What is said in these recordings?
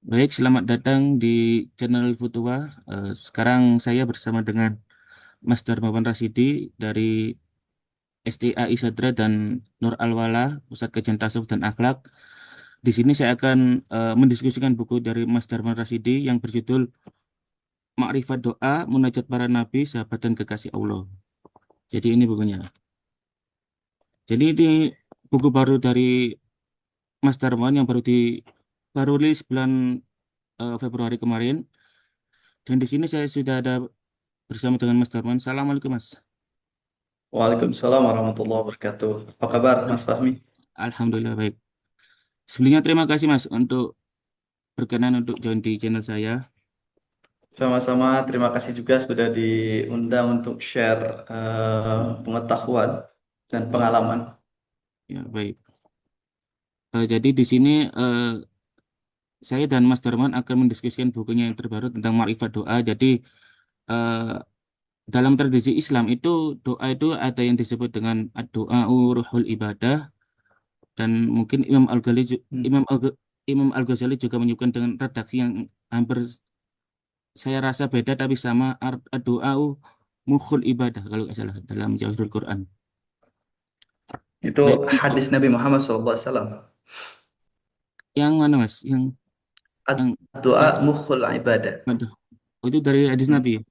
Baik, selamat datang di channel Futua. Sekarang saya bersama dengan Mas Darmawan Rasidi dari STAI Sadra dan Nur Alwala, Pusat Kajian Tasawuf dan Akhlak. Di sini saya akan mendiskusikan buku dari Mas Darmawan Rasidi yang berjudul Ma'rifat Doa, Munajat Para Nabi, Sahabat dan Kekasih Allah. Jadi ini bukunya. Jadi ini buku baru dari Mas Darmawan yang baru rilis bulan Februari kemarin. Dan di sini saya sudah ada bersama dengan Mas Darmawan. Assalamualaikum Mas. Waalaikumsalam warahmatullahi wabarakatuh. Apa Baik. kabar, Mas Fahmi? Alhamdulillah baik. Sebelumnya terima kasih Mas untuk berkenan untuk join di channel saya. Sama-sama, terima kasih juga sudah diundang untuk share pengetahuan dan Ya, pengalaman. ya baik. Jadi di sini eh, saya dan Mas Darman akan mendiskusikan bukunya yang terbaru tentang Ma'rifat Doa. Jadi eh, dalam tradisi Islam itu doa itu ada yang disebut dengan doa ruhul ibadah dan mungkin Hmm. Imam Al Imam Al-Ghazali juga menyebutkan dengan redaksi yang hampir saya rasa beda tapi sama doa mukhul ibadah kalau nggak salah dalam Jawahirul Quran. Itu Baik untuk hadis Nabi Muhammad SAW. yang mana Mas? Yang Doa ad- mukhul ibadah. aduh, oh, itu dari hadis Hmm. Nabi. Ya?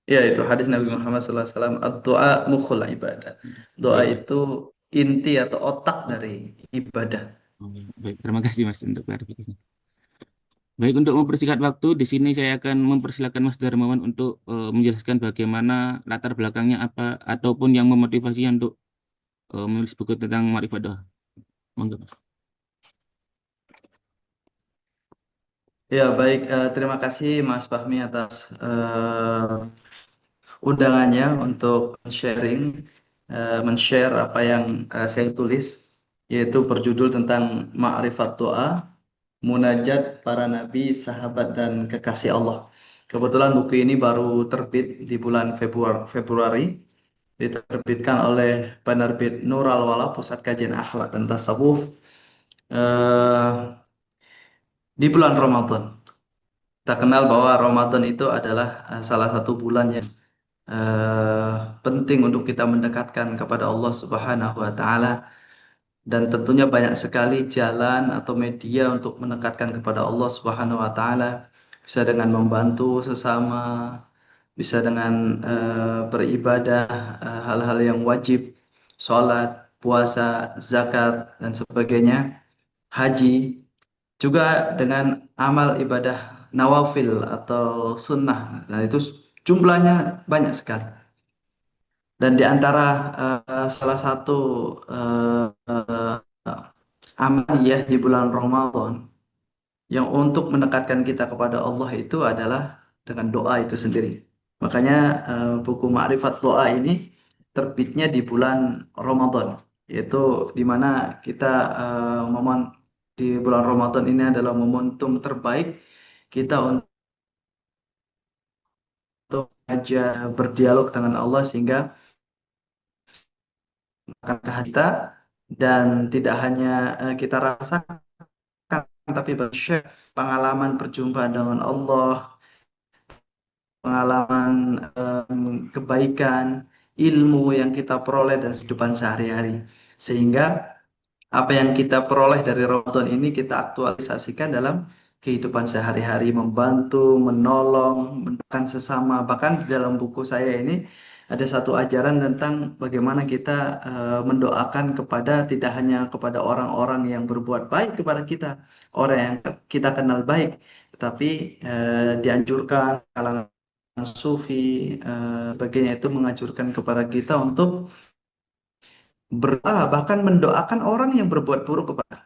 Ya, itu hadis Nabi Hmm, Muhammad SAW. Doa mukhul ibadah. Doa baik, baik. itu inti atau otak dari ibadah. Oh, ya, baik. Terima kasih Mas untuk klarifikasinya. Baik, untuk mempersingkat waktu, di sini saya akan mempersilahkan Mas Darmawan untuk menjelaskan bagaimana latar belakangnya apa ataupun yang memotivasinya untuk menulis buku tentang Ma'rifat Doa. Monggo, Mas. Ya, baik. Terima kasih Mas Fahmi atas undangannya untuk sharing, men-share apa yang saya tulis, yaitu berjudul tentang Ma'rifat Doa, Munajat Para Nabi, Sahabat dan Kekasih Allah. Kebetulan buku ini baru terbit di bulan Februari, diterbitkan oleh penerbit Nur Al-Wala, Pusat Kajian Akhlak dan Tasawuf, eh, di bulan Ramadan. Kita kenal bahwa Ramadan itu adalah salah satu bulan yang eh, penting untuk kita mendekatkan kepada Allah Subhanahu wa taala, dan tentunya banyak sekali jalan atau media untuk mendekatkan kepada Allah Subhanahu wa taala. Bisa dengan membantu sesama, bisa dengan beribadah, hal-hal yang wajib, sholat, puasa, zakat dan sebagainya, haji, juga dengan amal ibadah nawafil atau sunnah. Dan itu jumlahnya banyak sekali. Dan di antara salah satu amaliyah di bulan Ramadan yang untuk mendekatkan kita kepada Allah itu adalah dengan doa itu sendiri. Makanya buku Ma'rifat Doa ini terbitnya di bulan Ramadan, yaitu di mana kita momen di bulan Ramadan ini adalah momentum terbaik kita untuk aja berdialog dengan Allah, sehingga akan kita, dan tidak hanya kita rasakan, tapi share pengalaman perjumpaan dengan Allah, pengalaman kebaikan, ilmu yang kita peroleh dan kehidupan sehari-hari. Sehingga apa yang kita peroleh dari Ramadan ini kita aktualisasikan dalam kehidupan sehari-hari, membantu, menolong, mendoakan sesama. Bahkan di dalam buku saya ini ada satu ajaran tentang bagaimana kita mendoakan kepada, tidak hanya kepada orang-orang yang berbuat baik kepada kita, orang yang kita kenal baik, tetapi dianjurkan kalangan sufi, sebagainya itu menganjurkan kepada kita untuk berdoa, bahkan mendoakan orang yang berbuat buruk kepada.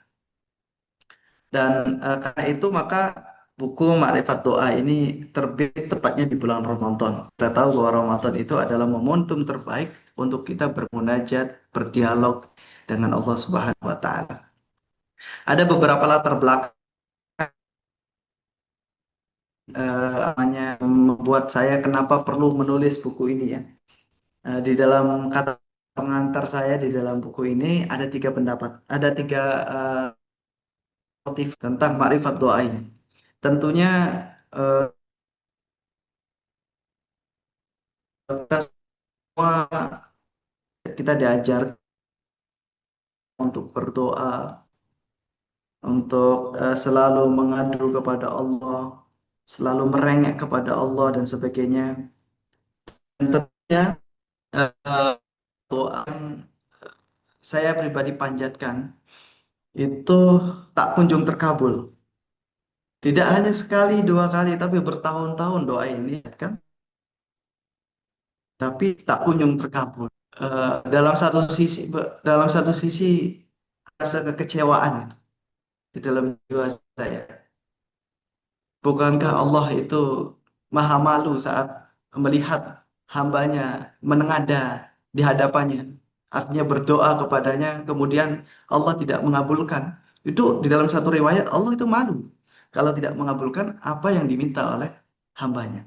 Dan karena itu maka buku Ma'rifat Doa ini terbit tepatnya di bulan Ramadan. Kita tahu bahwa Ramadan itu adalah momentum terbaik untuk kita bermunajat, berdialog dengan Allah Subhanahu wa taala. Ada beberapa latar belakang namanya membuat saya kenapa perlu menulis buku ini ya. Di dalam kata pengantar saya di dalam buku ini ada tiga pendapat, ada tiga motif tentang makrifat doa ini. tentunya eh, kita semua kita diajar untuk berdoa, untuk selalu mengadu kepada Allah, selalu merengek kepada Allah dan sebagainya. Dan tentunya eh, doa yang saya pribadi panjatkan itu tak kunjung terkabul. Tidak hanya sekali, dua kali, tapi bertahun-tahun doa ini kan, tapi tak kunjung terkabul. Dalam satu sisi rasa kekecewaan di dalam jiwa saya. Bukankah Allah itu maha malu saat melihat hambanya menengadah di hadapannya. Artinya berdoa kepadanya, kemudian Allah tidak mengabulkan. Itu di dalam satu riwayat Allah itu malu kalau tidak mengabulkan apa yang diminta oleh hambanya.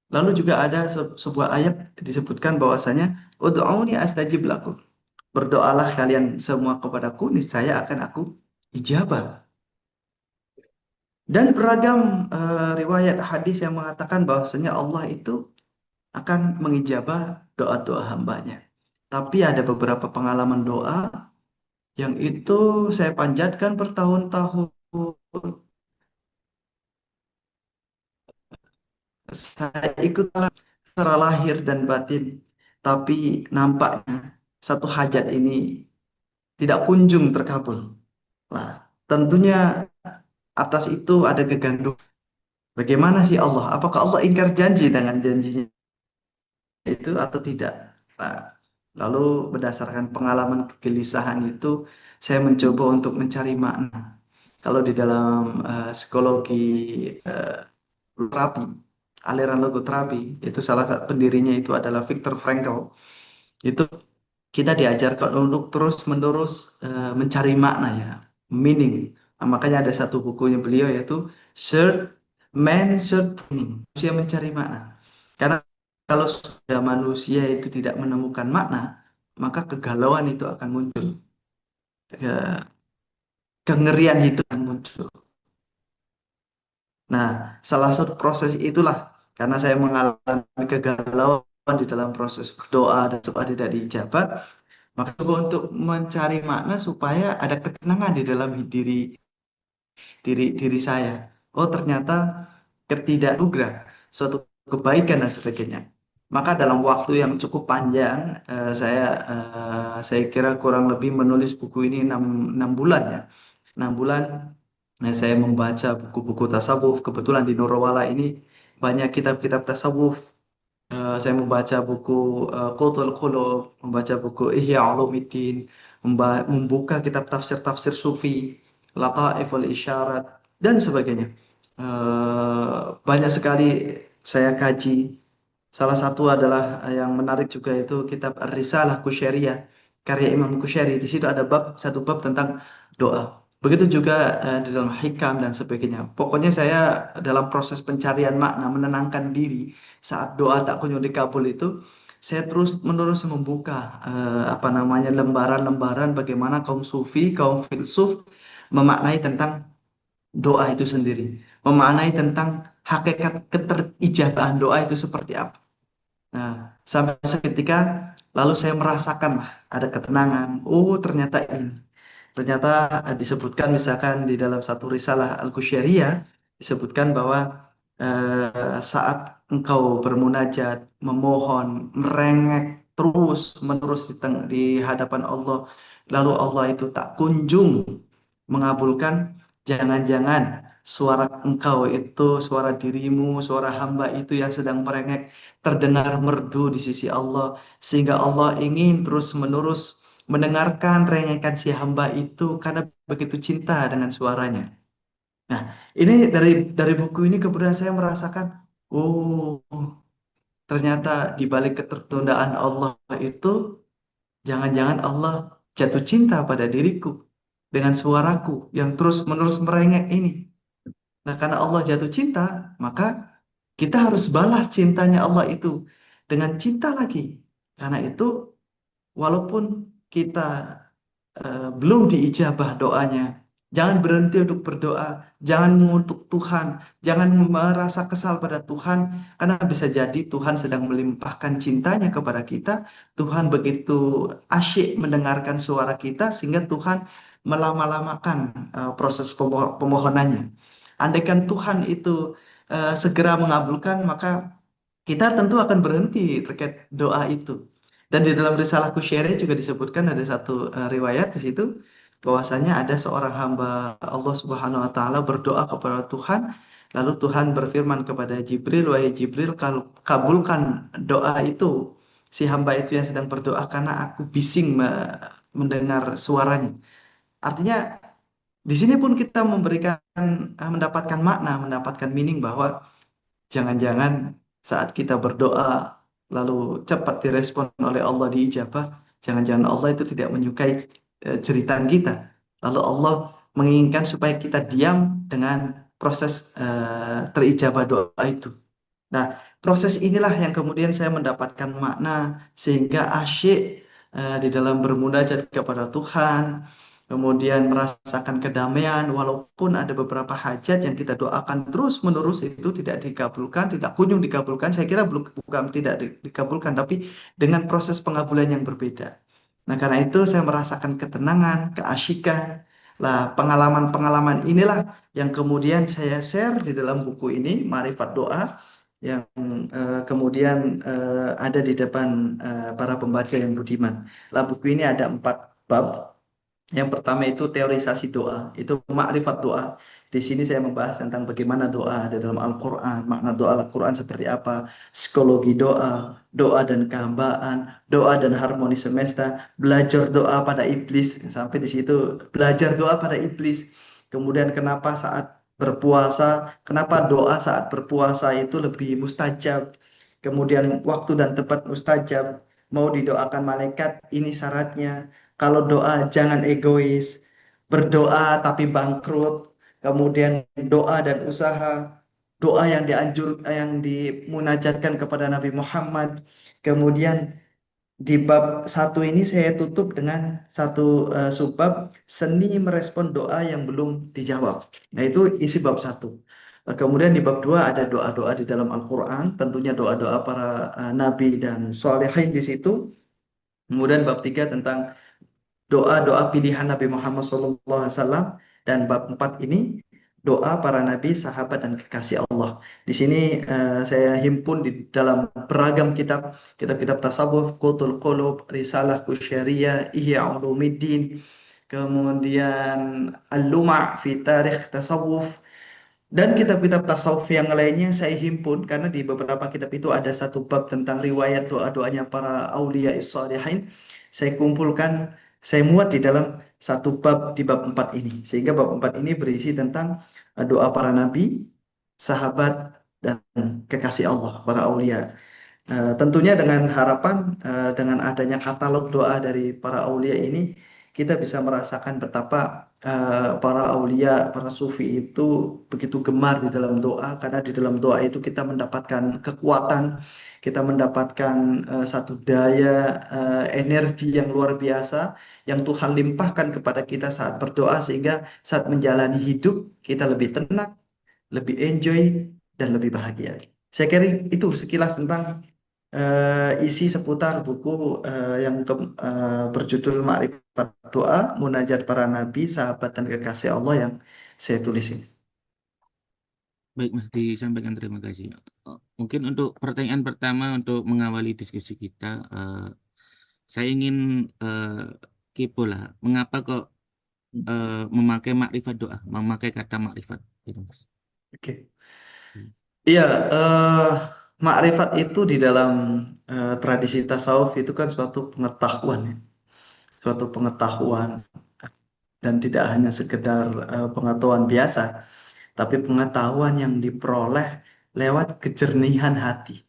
Lalu juga ada sebuah ayat disebutkan bahwasanya ud'uni astajib lakum. Berdoalah kalian semua kepadaku, niscaya akan aku ijabah. Dan beragam riwayat hadis yang mengatakan bahwasanya Allah itu akan mengijabah doa-doa hambanya. Tapi ada beberapa pengalaman doa yang itu saya panjatkan bertahun-tahun. Saya ikut secara lahir dan batin. Tapi nampaknya satu hajat ini tidak kunjung terkabul. Nah, tentunya atas itu ada kegandulan. Bagaimana sih Allah? Apakah Allah ingkar janji dengan janjinya itu atau tidak? Nah, lalu berdasarkan pengalaman kegelisahan itu, saya mencoba untuk mencari makna. Kalau di dalam psikologi eh, terapi, aliran logoterapi, itu salah satu pendirinya itu adalah Viktor Frankl. Itu kita diajarkan untuk terus-menerus mencari makna ya, meaning. Nah, makanya ada satu bukunya beliau yaitu Search Man Search Meaning, manusia mencari makna. Karena kalau sudah manusia itu tidak menemukan makna, maka kegalauan itu akan muncul, kengerian itu akan muncul. Nah, salah satu proses itulah karena saya mengalami kegalauan di dalam proses berdoa dan sebab tidak diijabah, maka coba untuk mencari makna supaya ada ketenangan di dalam diri diri saya. Oh, ternyata ketidaknugrah suatu kebaikan dan sebagainya. Maka dalam waktu yang cukup panjang, saya kira kurang lebih menulis buku ini 6 bulan ya. 6 bulan saya membaca buku-buku tasawuf. Kebetulan di Norowala ini banyak kitab-kitab tasawuf. Saya membaca buku Qothul Qulub, membaca buku Ihya Ulumuddin, membuka kitab tafsir-tafsir Sufi, Lataif wal Isyarat, dan sebagainya. Banyak sekali saya kaji. Salah satu adalah yang menarik juga itu kitab Ar-Risalah Qusyariyah, karya Imam Qusyari. Di situ ada satu bab tentang doa. Begitu juga di dalam hikam dan sebagainya. Pokoknya saya dalam proses pencarian makna, menenangkan diri saat doa tak kunjung dikabul itu, saya terus menerus membuka apa namanya lembaran-lembaran bagaimana kaum sufi, kaum filsuf memaknai tentang doa itu sendiri, memaknai tentang hakikat keterijabahan doa itu seperti apa. Nah, sampai seketika lalu saya merasakan lah ada ketenangan. Oh, ternyata ini. Ternyata disebutkan misalkan di dalam satu risalah Al-Qusyariyah disebutkan bahwa saat engkau bermunajat, memohon, merengek terus menerus di hadapan Allah, lalu Allah itu tak kunjung mengabulkan, jangan-jangan suara engkau itu, suara dirimu, suara hamba itu yang sedang merengek terdengar merdu di sisi Allah, sehingga Allah ingin terus-menerus mendengarkan rengekan si hamba itu karena begitu cinta dengan suaranya. Nah, ini dari buku ini kemudian saya merasakan, oh, ternyata di balik ketertundaan Allah itu, jangan-jangan Allah jatuh cinta pada diriku dengan suaraku yang terus-menerus merengek ini. Nah, karena Allah jatuh cinta, maka kita harus balas cintanya Allah itu dengan cinta lagi. Karena itu, walaupun kita belum diijabah doanya, Jangan berhenti untuk berdoa, jangan mengutuk Tuhan, jangan merasa kesal pada Tuhan, karena bisa jadi Tuhan sedang melimpahkan cintanya kepada kita. Tuhan begitu asyik mendengarkan suara kita, sehingga Tuhan melama-lamakan proses pemohonannya. Andaikan Tuhan itu segera mengabulkan, maka kita tentu akan berhenti terkait doa itu. Dan di dalam risalah Kusyere juga disebutkan ada satu riwayat di situ bahwasanya ada seorang hamba Allah Subhanahu wa taala berdoa kepada Tuhan, lalu Tuhan berfirman kepada Jibril, "Wahai Jibril, kabulkan doa itu si hamba itu yang sedang berdoa karena aku bising mendengar suaranya." Artinya di sini pun kita memberikan mendapatkan makna, mendapatkan meaning bahwa jangan-jangan saat kita berdoa lalu cepat direspon oleh Allah diijabah, jangan-jangan Allah itu tidak menyukai jeritan kita. Lalu Allah menginginkan supaya kita diam dengan proses terijabah doa itu. Nah, proses inilah yang kemudian saya mendapatkan makna sehingga asyik di dalam bermunajat kepada Tuhan, kemudian merasakan kedamaian walaupun ada beberapa hajat yang kita doakan terus-menerus itu tidak dikabulkan, tidak kunjung dikabulkan. Saya kira belum bukan tidak dikabulkan, tapi dengan proses pengabulan yang berbeda. Nah, karena itu saya merasakan ketenangan, keasyikan. Lah, pengalaman-pengalaman inilah yang kemudian saya share di dalam buku ini, Marifat Doa, yang kemudian ada di depan para pembaca yang budiman. Lah, buku ini ada 4 bab. Yang pertama itu teorisasi doa, itu makrifat doa. Di sini saya membahas tentang bagaimana doa ada dalam Al-Quran, makna doa Al-Quran seperti apa, psikologi doa, doa dan kehambaan, doa dan harmoni semesta, belajar doa pada iblis, sampai di situ belajar doa pada iblis. Kemudian kenapa saat berpuasa, kenapa doa saat berpuasa itu lebih mustajab, kemudian waktu dan tempat mustajab, mau didoakan malaikat, ini syaratnya. Kalau doa jangan egois, berdoa tapi bangkrut, kemudian doa dan usaha, doa yang dimunajatkan kepada Nabi Muhammad. Kemudian di bab 1 ini saya tutup dengan satu subbab seni merespon doa yang belum dijawab. Nah, itu isi bab 1. Kemudian di bab 2 ada doa-doa di dalam Al-Quran, tentunya doa-doa para nabi dan solehin di situ. Kemudian bab 3 tentang doa-doa pilihan Nabi Muhammad SAW, dan bab 4 ini doa para nabi, sahabat dan kekasih Allah. Di sini saya himpun di dalam beragam kitab, kitab-kitab tasawuf, Qutul Qulub, Risalah Kusyariyah, Ihya Ulumuddin, kemudian Al-Luma' fi Tarikh Tasawuf, dan kitab-kitab tasawuf yang lainnya saya himpun karena di beberapa kitab itu ada satu bab tentang riwayat doa-doanya para aulia shalihin. Saya kumpulkan, saya muat di dalam satu bab di bab 4 ini. Sehingga bab 4 ini berisi tentang doa para nabi, sahabat, dan kekasih Allah, para aulia. Tentunya dengan harapan dengan adanya katalog doa dari para aulia ini kita bisa merasakan betapa para aulia, para sufi itu begitu gemar di dalam doa karena di dalam doa itu kita mendapatkan kekuatan, kita mendapatkan satu daya energi yang luar biasa yang Tuhan limpahkan kepada kita saat berdoa sehingga saat menjalani hidup kita lebih tenang, lebih enjoy dan lebih bahagia. Saya kira itu sekilas tentang isi seputar buku berjudul Ma'rifat Doa, Munajat Para Nabi, Sahabat dan Kekasih Allah yang saya tulis ini. Baik, Mas, disampaikan terima kasih. Mungkin untuk pertanyaan pertama untuk mengawali diskusi kita, saya ingin eh, kepo lah, mengapa kok memakai makrifat doa, memakai kata makrifat, gitu, Mas. Oke. Iya, makrifat itu di dalam tradisi tasawuf itu kan suatu pengetahuan ya, suatu pengetahuan dan tidak hanya sekedar pengetahuan biasa, tapi pengetahuan yang diperoleh lewat kejernihan hati.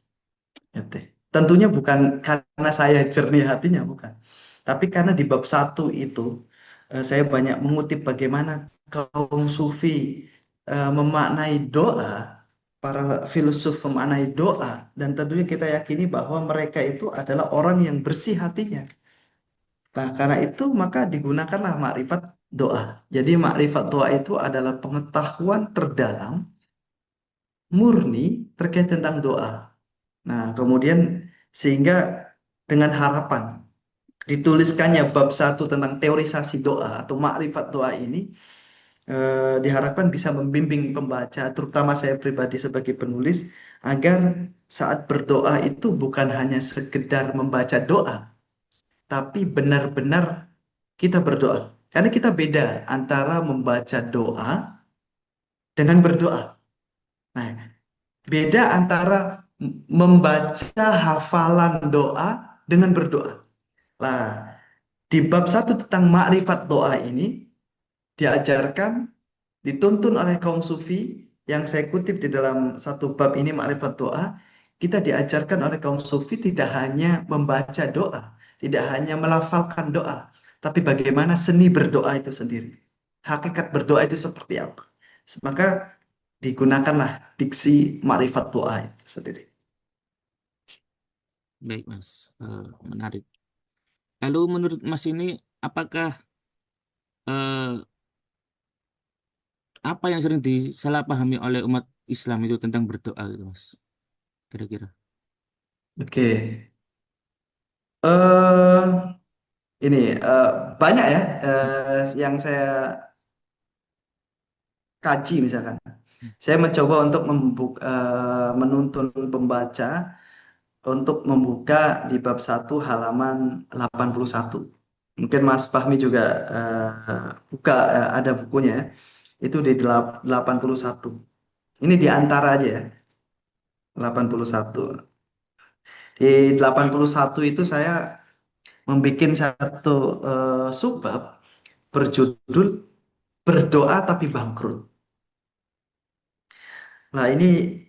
Ya, teh. Tentunya bukan karena saya jernih hatinya, bukan. Tapi karena di bab 1 itu saya banyak mengutip bagaimana kaum sufi memaknai doa, para filsuf memaknai doa, dan tentunya kita yakini bahwa mereka itu adalah orang yang bersih hatinya. Nah, karena itu maka digunakanlah makrifat doa. Jadi makrifat doa itu adalah pengetahuan terdalam, murni terkait tentang doa. Nah, kemudian sehingga dengan harapan dituliskannya bab satu tentang teorisasi doa atau makrifat doa ini diharapkan bisa membimbing pembaca, terutama saya pribadi sebagai penulis, agar saat berdoa itu bukan hanya sekedar membaca doa, tapi benar-benar kita berdoa. Karena kita beda antara membaca doa dengan berdoa. Nah, beda antara membaca hafalan doa dengan berdoa. Nah, di bab satu tentang makrifat doa ini diajarkan, dituntun oleh kaum sufi yang saya kutip di dalam satu bab ini makrifat doa, kita diajarkan oleh kaum sufi tidak hanya membaca doa, tidak hanya melafalkan doa, tapi bagaimana seni berdoa itu sendiri. Hakikat berdoa itu seperti apa. Maka digunakanlah diksi makrifat doa itu sendiri. Baik, Mas. Menarik. Lalu menurut Mas ini, apakah eh, apa yang sering disalahpahami oleh umat Islam itu tentang berdoa gitu, Mas? Kira-kira. Oke. eh ini banyak ya yang saya kaji misalkan. Saya mencoba untuk menuntun pembaca untuk membuka di bab satu halaman 81. Mungkin Mas Fahmi juga buka ada bukunya ya. Itu di 81. Ini di antara aja ya, 81. Di 81 itu saya membuat satu subbab berjudul berdoa tapi bangkrut. Nah, ini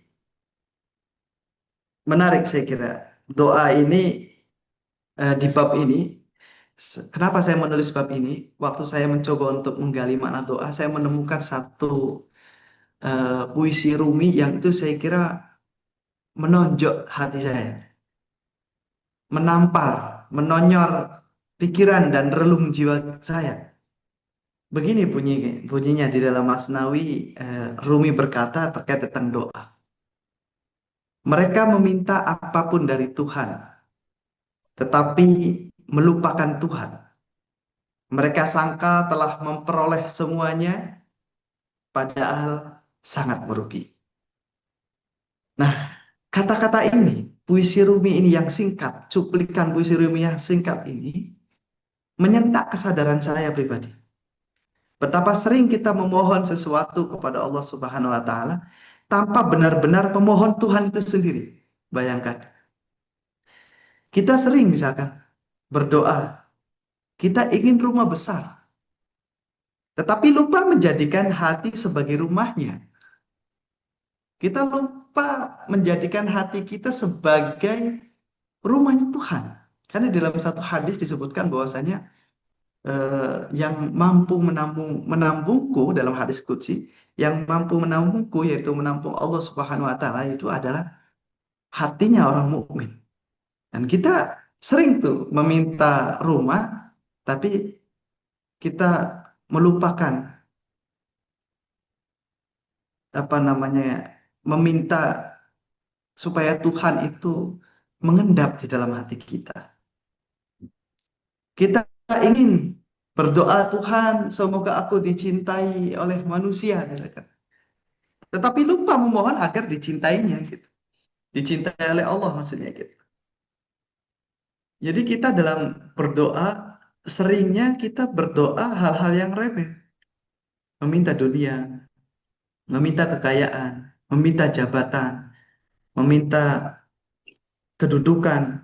menarik saya kira. Doa ini di bab ini, kenapa saya menulis bab ini? Waktu saya mencoba untuk menggali makna doa, saya menemukan satu puisi Rumi yang itu saya kira menonjok hati saya, menampar, menonyor pikiran dan relung jiwa saya. Begini bunyinya di dalam Masnawi, Rumi berkata terkait tentang doa. Mereka meminta apapun dari Tuhan, tetapi melupakan Tuhan. Mereka sangka telah memperoleh semuanya, padahal sangat merugi. Nah, kata-kata ini, puisi Rumi ini yang singkat, cuplikan puisi Rumi yang singkat ini, menyentak kesadaran saya pribadi. Betapa sering kita memohon sesuatu kepada Allah Subhanahu wa Ta'ala tanpa benar-benar memohon Tuhan itu sendiri. Bayangkan, kita sering misalkan berdoa, kita ingin rumah besar, tetapi lupa menjadikan hati sebagai rumahnya. Kita lupa menjadikan hati kita sebagai rumahnya Tuhan. Karena dalam satu hadis disebutkan bahwasanya yang mampu menampungku dalam hadis qudsi, yang mampu menampungku yaitu menampung Allah Subhanahu wa taala itu adalah hatinya orang mukmin. Dan kita sering tuh meminta rumah tapi kita melupakan apa namanya meminta supaya Tuhan itu mengendap di dalam hati kita. Kita ingin berdoa Tuhan, semoga aku dicintai oleh manusia, misalkan. Tetapi lupa memohon agar dicintainya, gitu. Dicintai oleh Allah maksudnya, gitu. Jadi kita dalam berdoa, seringnya kita berdoa hal-hal yang remeh. Meminta dunia, meminta kekayaan, meminta jabatan, meminta kedudukan,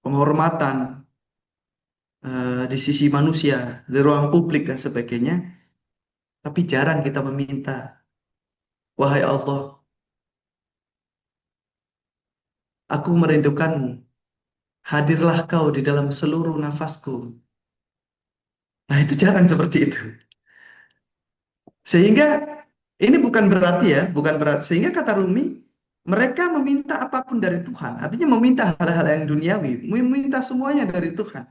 penghormatan di sisi manusia, di ruang publik dan sebagainya. Tapi jarang kita meminta, wahai Allah, aku merindukanmu. Hadirlah kau di dalam seluruh nafasku. Nah, itu jarang seperti itu. Sehingga ini bukan berarti ya, bukan berarti. Sehingga kata Rumi, mereka meminta apapun dari Tuhan. Artinya meminta hal-hal yang duniawi, meminta semuanya dari Tuhan.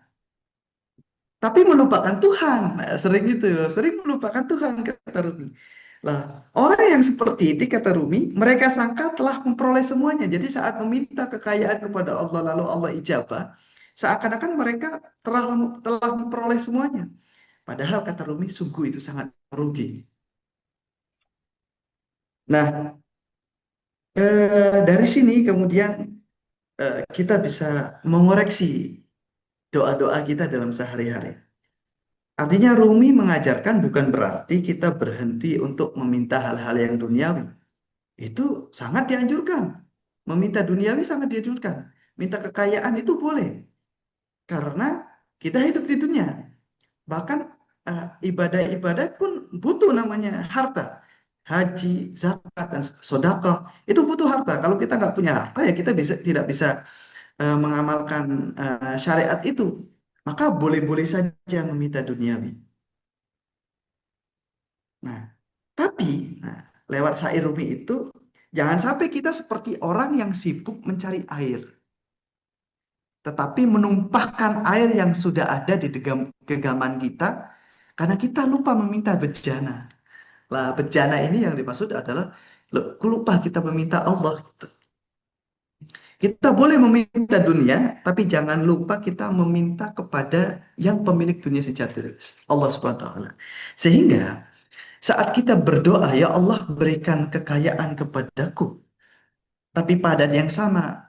tapi melupakan Tuhan. Nah, sering itu, sering melupakan Tuhan kata Rumi. Lah, orang yang seperti ini kata Rumi, mereka sangka telah memperoleh semuanya. Jadi saat meminta kekayaan kepada Allah lalu Allah ijabah, seakan-akan mereka telah memperoleh semuanya. Padahal kata Rumi, sungguh itu sangat rugi. Nah, dari sini kemudian kita bisa mengoreksi doa-doa kita dalam sehari-hari. Artinya Rumi mengajarkan bukan berarti kita berhenti untuk meminta hal-hal yang duniawi. Itu sangat dianjurkan. Meminta duniawi sangat dianjurkan. Minta kekayaan itu boleh. Karena kita hidup di dunia. Bahkan ibadah-ibadah pun butuh namanya harta. Haji, zakat, dan sedekah itu butuh harta. Kalau kita nggak punya harta ya kita tidak bisa mengamalkan syariat itu. Maka boleh-boleh saja meminta duniawi. Nah, tapi lewat syair Rumi itu jangan sampai kita seperti orang yang sibuk mencari air, tetapi menumpahkan air yang sudah ada di genggaman kita karena kita lupa meminta bejana. Lah, bejana ini yang dimaksud adalah lupa kita meminta Allah. Kita boleh meminta dunia, tapi jangan lupa kita meminta kepada yang pemilik dunia sejati, Allah Subhanahu wa taala. Sehingga saat kita berdoa, ya Allah berikan kekayaan kepadaku. Tapi pada yang sama,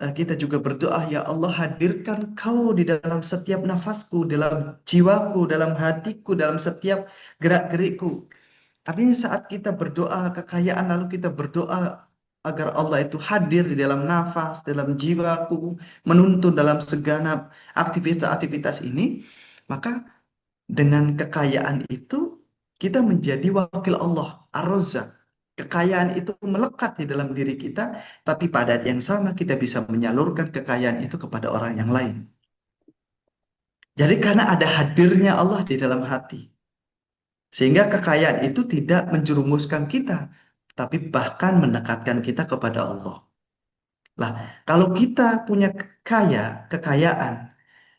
kita juga berdoa, ya Allah hadirkan kau di dalam setiap nafasku, dalam jiwaku, dalam hatiku, dalam setiap gerak-gerikku. Artinya saat kita berdoa kekayaan, lalu kita berdoa agar Allah itu hadir di dalam nafas, dalam jiwaku, menuntun dalam segenap aktivitas-aktivitas ini, maka dengan kekayaan itu, kita menjadi wakil Allah, Ar-Razzaq. Kekayaan itu melekat di dalam diri kita, tapi pada yang sama kita bisa menyalurkan kekayaan itu kepada orang yang lain. Jadi karena ada hadirnya Allah di dalam hati, sehingga kekayaan itu tidak menjerumuskan kita, tapi bahkan mendekatkan kita kepada Allah. Lah, kalau kita punya kekayaan,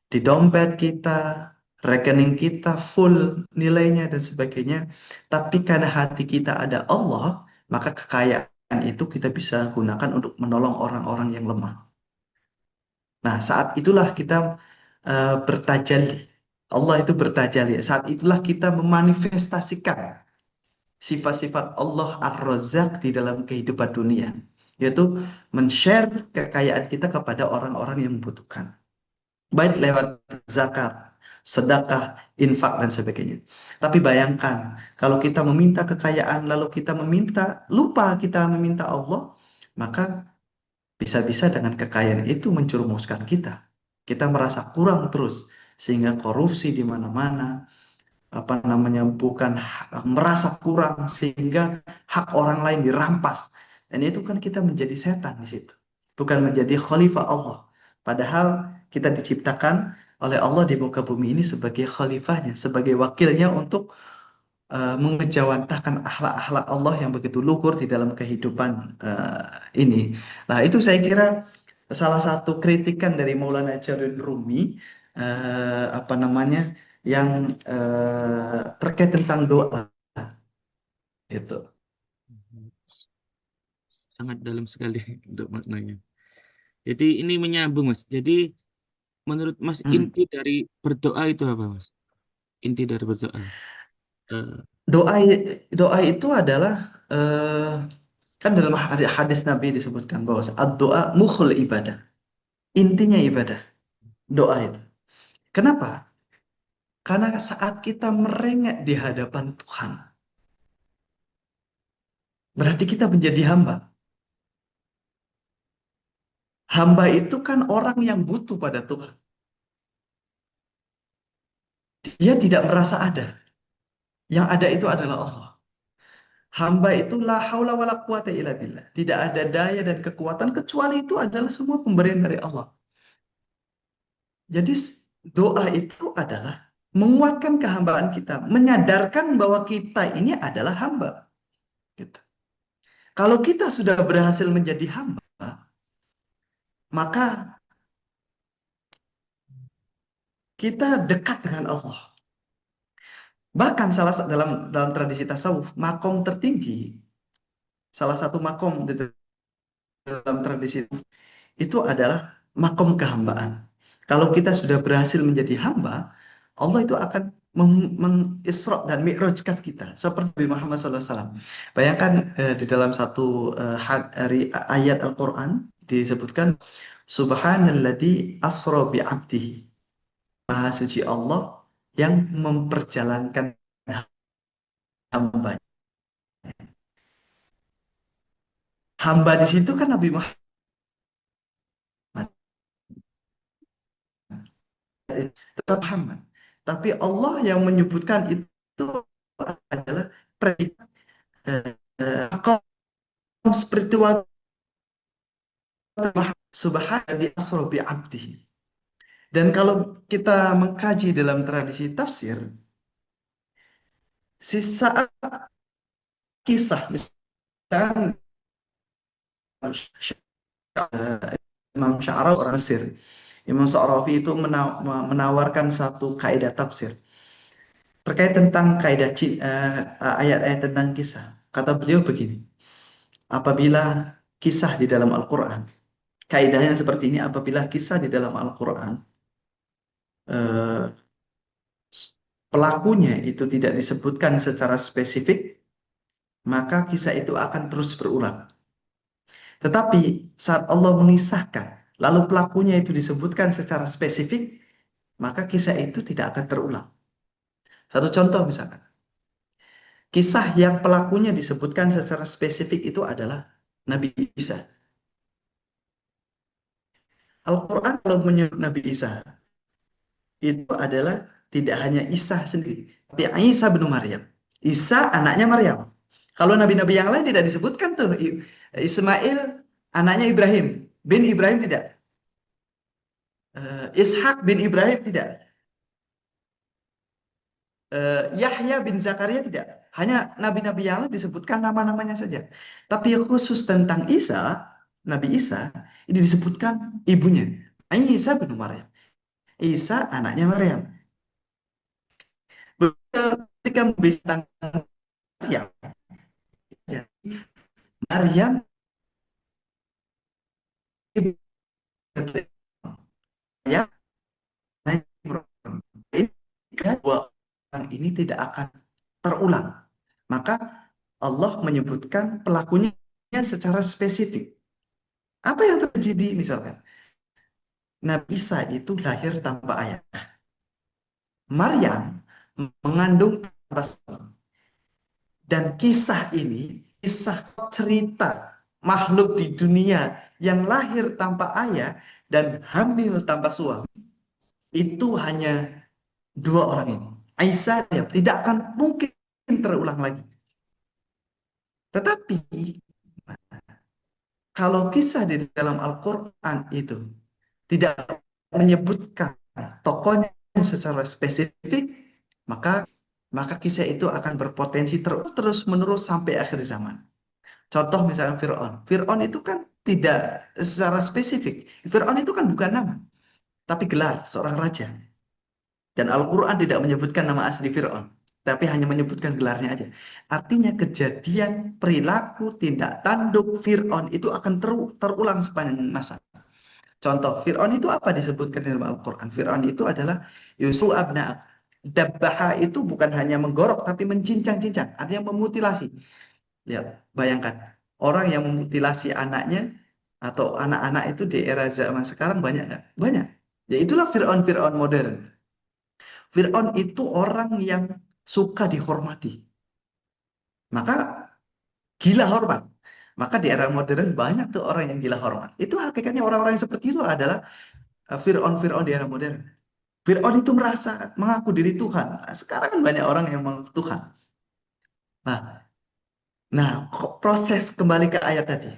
di dompet kita, rekening kita full nilainya dan sebagainya. Tapi karena hati kita ada Allah, maka kekayaan itu kita bisa gunakan untuk menolong orang-orang yang lemah. Nah, saat itulah kita bertajalli. Allah itu bertajalli. Saat itulah kita memanifestasikan sifat-sifat Allah Ar-Razzaq di dalam kehidupan dunia. Yaitu men-share kekayaan kita kepada orang-orang yang membutuhkan baik lewat zakat, sedekah, infak dan sebagainya. Tapi bayangkan kalau kita meminta kekayaan lalu kita lupa kita meminta Allah, maka bisa-bisa dengan kekayaan itu menjerumuskan kita. Kita merasa kurang terus sehingga korupsi di mana-mana, apa namanya bukan merasa kurang sehingga hak orang lain dirampas. Dan itu kan kita menjadi setan di situ. Bukan menjadi khalifah Allah. Padahal kita diciptakan oleh Allah di muka bumi ini sebagai khalifahnya, sebagai wakilnya untuk mengejawantahkan akhlak-akhlak Allah yang begitu luhur di dalam kehidupan ini. Nah, itu saya kira salah satu kritikan dari Maulana Jalaluddin Rumi apa namanya yang terkait tentang doa itu. Sangat dalam sekali untuk maknanya. Jadi ini menyambung, Mas. Jadi menurut Mas Hmm. inti dari berdoa itu apa, Mas? Inti dari berdoa. Eh, Doa doa itu adalah kan dalam hadis Nabi disebutkan bahwa doa mukhul ibadah. Intinya ibadah, doa itu. Kenapa? Karena saat kita merengek di hadapan Tuhan, berarti kita menjadi hamba. Hamba itu kan orang yang butuh pada Tuhan. Dia tidak merasa ada. Yang ada itu adalah Allah. Hamba itu la haula wala quwata illa billah. Tidak ada daya dan kekuatan kecuali itu adalah semua pemberian dari Allah. Jadi doa itu adalah menguatkan kehambaan kita, menyadarkan bahwa kita ini adalah hamba. Gitu. Kalau kita sudah berhasil menjadi hamba, maka kita dekat dengan Allah. Bahkan dalam tradisi tasawuf, makom tertinggi, salah satu makom di dalam tradisi itu adalah makom kehambaan. Kalau kita sudah berhasil menjadi hamba, Allah itu akan mengisra dan mi'rajkan kita seperti Nabi Muhammad SAW. Bayangkan di dalam satu ayat Al-Quran disebutkan Subhanalladzi asra bi'abdihi. Maha suci Allah yang memperjalankan hamba. Hamba di situ kan Nabi Muhammad tetap Muhammad. Tapi Allah yang menyebutkan itu adalah predikat makom spiritual subhanahu di asrobi abdi. Dan kalau kita mengkaji dalam tradisi tafsir, sisa kisah misalnya Imam Sya'rawi orang Mesir. Imam Sya'rawi itu menawarkan satu kaidah tafsir terkait tentang kaidah ayat-ayat tentang kisah. Kata beliau begini, apabila kisah di dalam Al-Quran, kaidahnya seperti ini, apabila kisah di dalam Al-Quran eh, pelakunya itu tidak disebutkan secara spesifik, maka kisah itu akan terus berulang. Tetapi saat Allah menisahkan, lalu pelakunya itu disebutkan secara spesifik, maka kisah itu tidak akan terulang. Satu contoh misalkan, kisah yang pelakunya disebutkan secara spesifik itu adalah Nabi Isa. Al-Quran kalau menyebut Nabi Isa, itu adalah tidak hanya Isa sendiri, tapi Isa bin Maryam. Isa anaknya Maryam. Kalau nabi-nabi yang lain tidak disebutkan tuh. Ismail anaknya Ibrahim. Bin Ibrahim tidak. Ishak bin Ibrahim tidak. Yahya bin Zakaria tidak. Hanya nabi-nabi yang lain disebutkan nama-namanya saja. Tapi khusus tentang Isa, Nabi Isa, ini disebutkan ibunya. Isa bin Maryam. Isa anaknya Maryam. Ketika membicarakan Maryam, ya, Maryam ya, dua orang ini tidak akan terulang. Maka Allah menyebutkan pelakunya secara spesifik. Apa yang terjadi misalkan? Nabi Isa itu lahir tanpa ayah. Maryam mengandung tanpa suami. Dan kisah ini, kisah cerita makhluk di dunia yang lahir tanpa ayah dan hamil tanpa suami, itu hanya dua orang ini. Aisyah tidak akan mungkin terulang lagi. Tetapi kalau kisah di dalam Al-Quran itu tidak menyebutkan tokohnya secara spesifik, maka maka kisah itu akan berpotensi terus menerus sampai akhir zaman. Contoh misalnya Fir'aun. Fir'aun itu kan tidak secara spesifik. Fir'aun itu kan bukan nama, tapi gelar seorang raja. Dan Al-Quran tidak menyebutkan nama asli Fir'aun, tapi hanya menyebutkan gelarnya aja. Artinya kejadian, perilaku, tindak tanduk Fir'aun itu akan terulang sepanjang masa. Contoh, Fir'aun itu apa disebutkan dalam Al-Quran? Fir'aun itu adalah Yusuf abna. Dabbaha itu bukan hanya menggorok, tapi mencincang-cincang. Artinya memutilasi. Lihat, bayangkan. Orang yang memutilasi anaknya atau anak-anak itu di era zaman sekarang banyak nggak? Banyak. Ya itulah Fir'aun-Fir'aun modern. Fir'aun itu orang yang suka dihormati. Maka gila hormat. Maka di era modern banyak tuh orang yang gila hormat. Itu hakikatnya orang-orang yang seperti itu adalah Fir'aun-Fir'aun di era modern. Fir'aun itu merasa mengaku diri Tuhan. Nah, sekarang kan banyak orang yang mengaku Tuhan. Nah, proses kembali ke ayat tadi.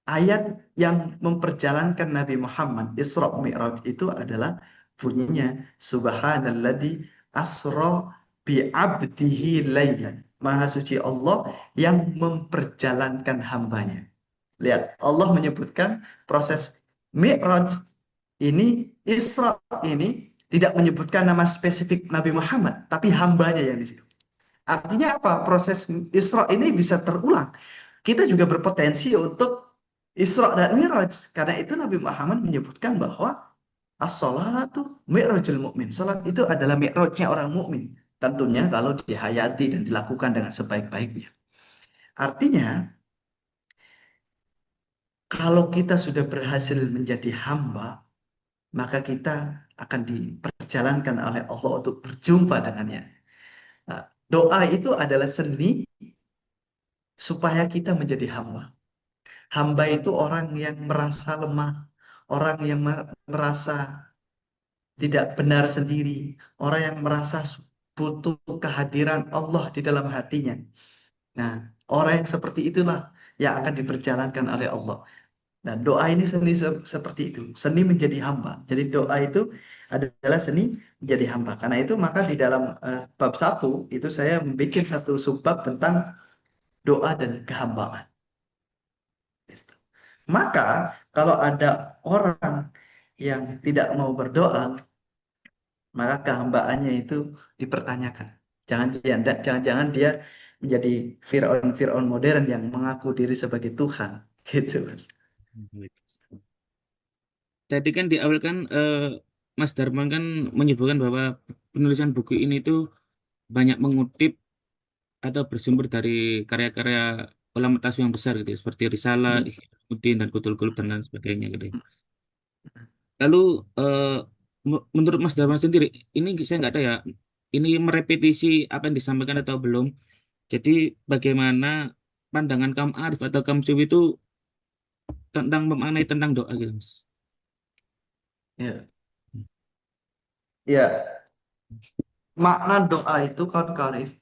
Ayat yang memperjalankan Nabi Muhammad Isra Mi'raj itu adalah bunyinya Subhanalladzi asra bi abdihi lailan. Maha suci Allah yang memperjalankan hambanya. Lihat, Allah menyebutkan proses Mi'raj ini, Isra ini Tidak menyebutkan nama spesifik Nabi Muhammad, tapi hambanya yang di situ. Artinya apa? Proses Isra ini bisa terulang. Kita juga berpotensi untuk Isra dan Mi'raj. Karena itu Nabi Muhammad menyebutkan bahwa as-sholatu mi'rajul mu'min. Salat itu adalah mi'rajnya orang mukmin. Tentunya kalau dihayati dan dilakukan dengan sebaik-baiknya. Artinya, kalau kita sudah berhasil menjadi hamba, maka kita akan diperjalankan oleh Allah untuk berjumpa dengannya. Nah, doa itu adalah seni supaya kita menjadi hamba. Hamba itu orang yang merasa lemah, orang yang merasa tidak benar sendiri, orang yang merasa butuh kehadiran Allah di dalam hatinya. Nah, orang yang seperti itulah yang akan diperjalankan oleh Allah. Nah, doa ini seni seperti itu, seni menjadi hamba. Jadi doa itu adalah seni menjadi hamba. Karena itu maka di dalam bab satu itu saya membuat satu subbab tentang doa dan kehambaan. Maka kalau ada orang yang tidak mau berdoa, maka kehambaannya itu dipertanyakan. Jangan-jangan dia menjadi Fir'aun modern yang mengaku diri sebagai Tuhan, gitu, Mas. Tadi kan di awal kan Mas Darman kan menyebutkan bahwa penulisan buku ini tuh banyak mengutip atau bersumber dari karya-karya ulama tasawuf yang besar gitu ya, seperti Risalah, Hmm. Ihya Ulumuddin dan Kutul Qulub dan lain sebagainya gitu ya. Lalu menurut Mas Darman sendiri, ini saya nggak tahu ya, ini merepetisi apa yang disampaikan atau belum. Jadi bagaimana pandangan kaum arif atau kaum sufi itu tentang memaknai tentang doa gitu, Mas? Ya, ya, makna doa itu kan karif.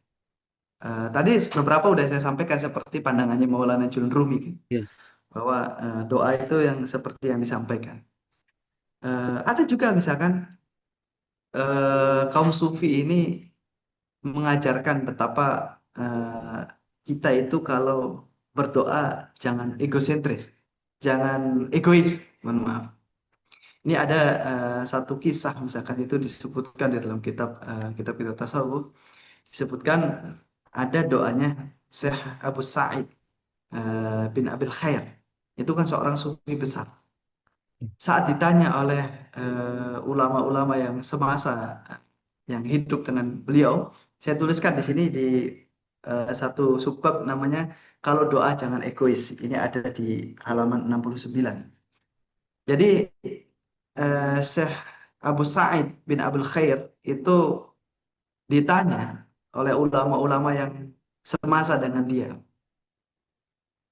Tadi beberapa udah saya sampaikan seperti pandangannya Maulana Junun Rumi, kan, Ya, bahwa doa itu yang seperti yang disampaikan. Ada juga misalkan kaum sufi ini mengajarkan betapa eh, kita itu kalau berdoa jangan egosentris, jangan egois. Mohon maaf. Ini ada satu kisah misalkan itu disebutkan di dalam kitab-kitab tasawuf, disebutkan ada doanya Syekh Abu Sa'id bin Abil Khair. Itu kan seorang sufi besar. Saat ditanya oleh ulama-ulama yang semasa yang hidup dengan beliau, saya tuliskan di sini di satu subbab namanya kalau doa jangan egois. Ini ada di halaman 69. Jadi Syekh Abu Sa'id bin Abdul Khair itu ditanya oleh ulama-ulama yang semasa dengan dia.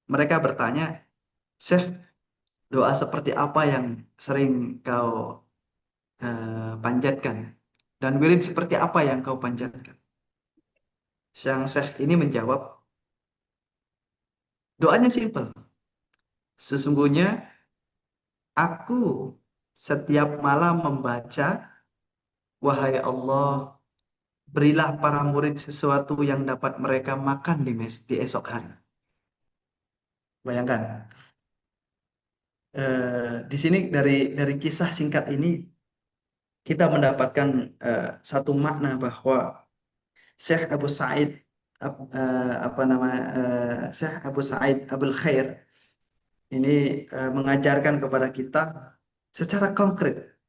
Mereka bertanya, Syekh, doa seperti apa yang sering kau panjatkan? Dan wirid seperti apa yang kau panjatkan? Sang Syekh ini menjawab, doanya simpel. Sesungguhnya aku setiap malam membaca, wahai Allah, berilah para murid sesuatu yang dapat mereka makan di esok hari. Bayangkan, di sini dari kisah singkat ini kita mendapatkan satu makna bahwa Syekh Abu Sa'id apa nama Syekh Abu Sa'id Abul Khair ini mengajarkan kepada kita secara konkret